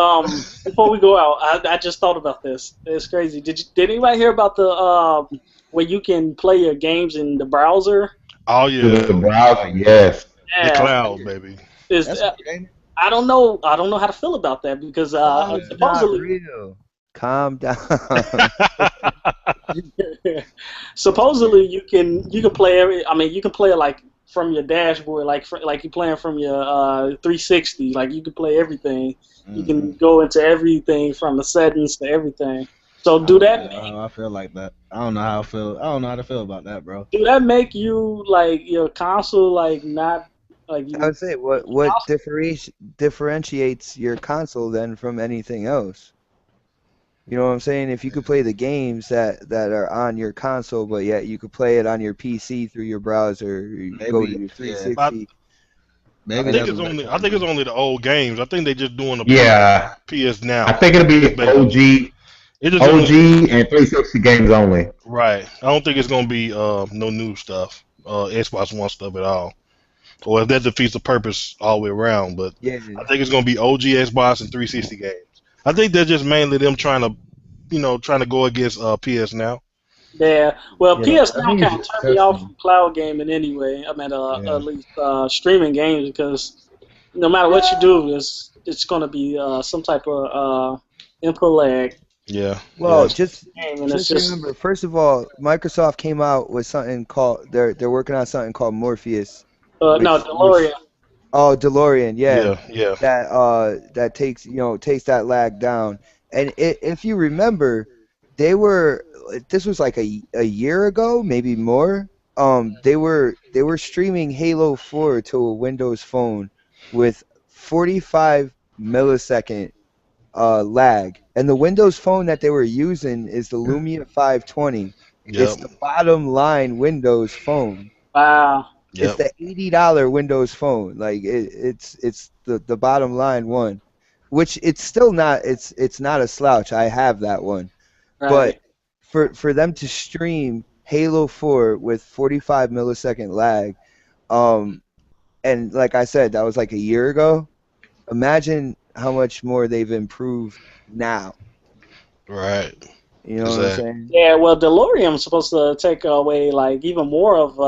Before we go out, I just thought about this. It's crazy. Did anybody hear about the where you can play your games in the browser? Oh To the yeah. browser, yes. The Yeah. cloud, baby. Is That's great. I don't know. I don't know how to feel about that because It's not supposedly real. Calm down. supposedly you can play every. I mean, you can play it like from your dashboard, like you're playing from your 360. Like you can play everything. You can go into everything from the settings to everything. So I do don't that know how I feel like that. I don't know how I feel. I don't know how to feel about that, bro. make you like your console like not like I you? would say what differentiates your console then from anything else. You know what I'm saying? If you could play the games that are on your console, but yet you could play it on your PC through your browser, or you go to Maybe, your yeah. 360. Maybe I that's think it's what only. they're I trying to think it's do. only the old games. I think they just doing the Yeah. PS I now. think it'll be Basically, it just ain't gonna. OG and 360 games only. Right. I don't think it's gonna be no new stuff. Xbox One stuff at all. Or if that defeats the purpose all the way around. But Yeah, I think it's gonna be OG Xbox and 360 games. I think they're just mainly them trying to go against PS now. Yeah. Well, Yeah, PS I Now think kind it's of just turned me off testing. from cloud gaming anyway. I mean, Yeah. at least streaming games because no matter what you do, it's gonna be some type of input lag. Yeah. Well, Yes. game, and it's just just remember, first of all, Microsoft came out with something called they're working on something called Morpheus, no which DeLorean. oh, DeLorean, yeah, Yeah. Yeah. that takes takes that lag down. And if you remember, they were this was like a year ago, maybe more. They were streaming Halo 4 to a Windows phone with 45 millisecond lag. And the Windows phone that they were using is the Lumia 520. It's Yep. the bottom line Windows phone. Wow. It's Yep. the $80 Windows phone. Like it's the bottom line one, which it's still not. It's not a slouch. I have that one, but Right. for them to stream Halo 4 with 45 millisecond lag, um, and like I said, that was like a year ago. Imagine how much more they've improved now. Right. You know what I'm Exactly. saying? Yeah. Well, DeLorean's supposed to take away like even more of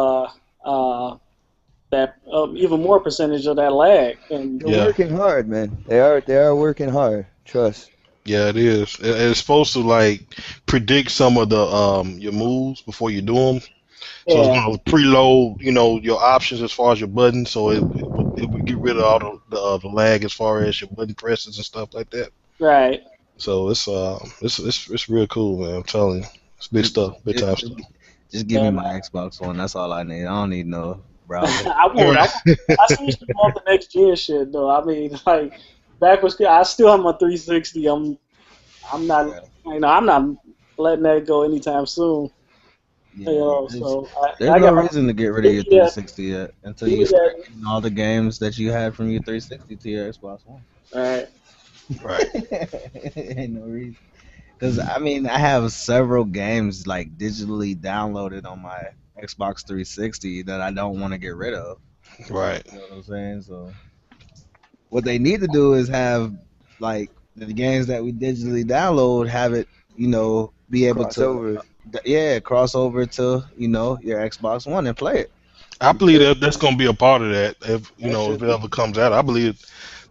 that even more percentage of that lag, and They're Yeah. working hard, man. They are working hard. Trust. Yeah, it is. It's supposed to like predict some of the your moves before you do them. So it's yeah. gonna preload, your options as far as your buttons, so it would get rid of all the lag as far as your button presses and stuff like that. Right. So it's real cool, man. I'm telling you, it's big Just, stuff, big time just, stuff. just give me Yeah, my man. Xbox One. That's all I need. I don't need no browser. I seriously want the next gen shit though. I mean, like backwards. I still have my 360. I'm not. Yeah, I'm not letting that go anytime soon. yeah. So There's I no got my reason to get rid of give your me that. 360 yet until Give you me start that. getting all the games that you had from your 360 to your Xbox One. All right. Right. Ain't no reason. Because I mean, I have several games like digitally downloaded on my Xbox 360 that I don't want to get rid of. Right. You know what I'm saying? So what they need to do is have like the games that we digitally download have it, be able to, Crossover. yeah, cross over to your Xbox One and play it. I believe Because that's gonna be a part of that if that if should it be. ever comes out. I believe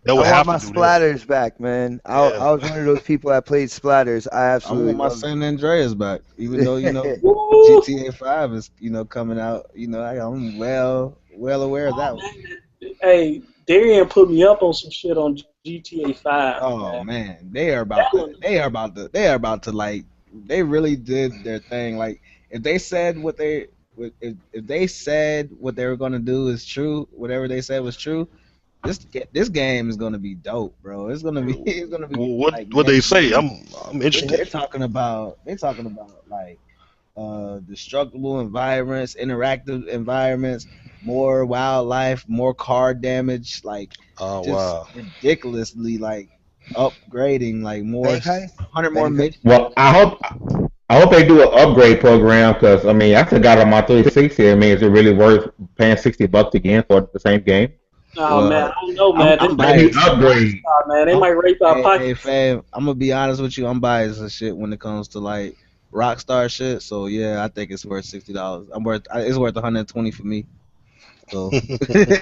they I would want have my to do that. splatters back, man. Yeah. I was one of those people that played splatters. I I want absolutely my loved San Andreas back, even though it. Woo! GTA 5 is coming out. I'm well aware of that Oh one. man. Hey, Darian put me up on some shit on GTA 5. Oh Man. man, they are That about to one. like they really did their thing. Like if they said if they said what they were gonna do is true, whatever they said was true, this game is gonna be dope, bro. It's gonna be it's gonna be like What they next say? gen. I'm interested. They're talking about like destructible environments, interactive environments, more wildlife, more car damage, like Oh just wow. ridiculously like upgrading, like more Bank heist? 100 more Bank heist? missions. Well, I hope they do an upgrade program because I mean I still got on my 360. I mean, is it really worth paying $60 again for the same game? Oh man, Well, I don't know, I'm man. They I'm might Maybe biased. rape our upgrade. lifestyle, man. They I'm might rape our hey pockets. fam, I'm gonna be honest with you. I'm biased and shit when it comes to like Rockstar shit. So yeah, I think it's worth $60. It's worth 120 for me. So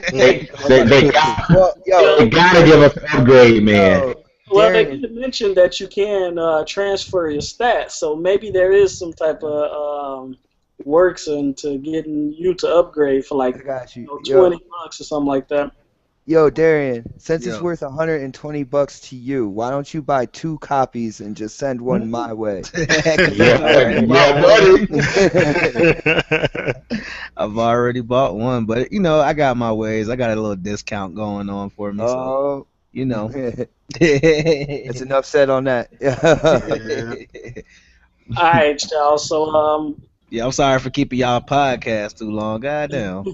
They Come on, they man. they got Well, they yo, gotta give us an upgrade, man. yo, Well, they Darian, did mention that you can transfer your stats, so maybe there is some type of works into getting you to upgrade for like I got you. $20 or something like that. Yo, Darian, since it's yo, worth $120 to you, why don't you buy 2 copies and just send one my way? because Yeah, I've already yeah, bought one. buddy. I've already bought one, but I got my ways. I got a little discount going on for me, so Oh, you know. it's enough said on that. Yeah. All right, y'all. So Yeah, I'm sorry for keeping y'all podcast too long. Goddamn.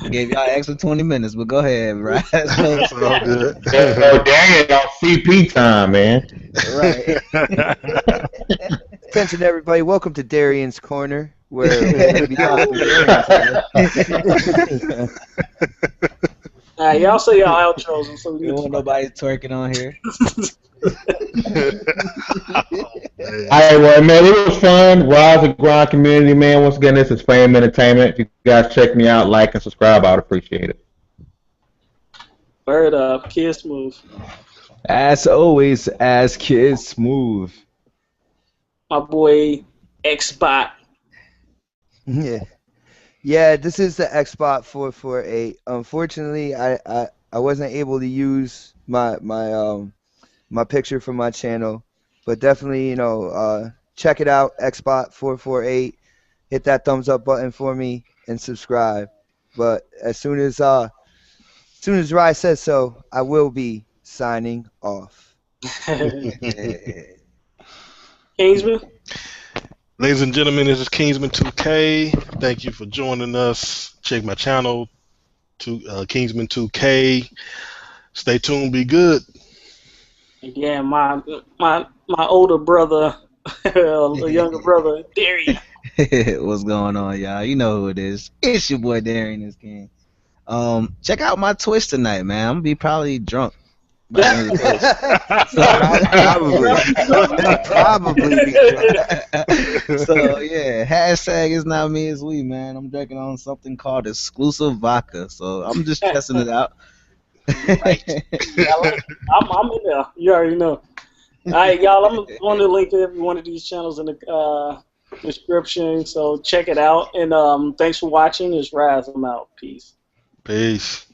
I gave y'all extra 20 minutes, but go ahead, right? That's all good. Oh, dang, on CP time, man. Right. Attention, everybody. Welcome to Darian's Corner, where we're going to be talking Darian. all right, y'all say y'all outros, and so we We get don't to want nobody twerking on here. Man. All right, well, man, it was fun. Rise and Grind community, man. Once again, this is Fame Entertainment. If you guys check me out, like and subscribe, I would appreciate it. Bird up, kiss move. As always, as kids smooth. my boy Xbot. Yeah. Yeah, this is the Xbot 448. Unfortunately, I wasn't able to use my picture from my channel, but definitely, check it out, Xbot 448. Hit that thumbs up button for me and subscribe. But as soon as Rye says so, I will be signing off. Kingsman. Ladies and gentlemen, this is Kingsman 2K. Thank you for joining us. Check my channel, Kingsman 2K. Stay tuned. Be good. Yeah, my older brother, a younger brother, Darian. What's going on, y'all? You know who it is. It's your boy Darian is King. Check out my Twitch tonight, man. I'm gonna be probably drunk by the end of the Probably be drunk. So yeah, hashtag it's not me, it's we, man. I'm drinking on something called exclusive vodka, so I'm just testing it out. Right. I'm in there. You already know. All right, y'all. I'm going to link to every one of these channels in the description, so check it out. And thanks for watching. It's Raz. I'm out. Peace. Peace.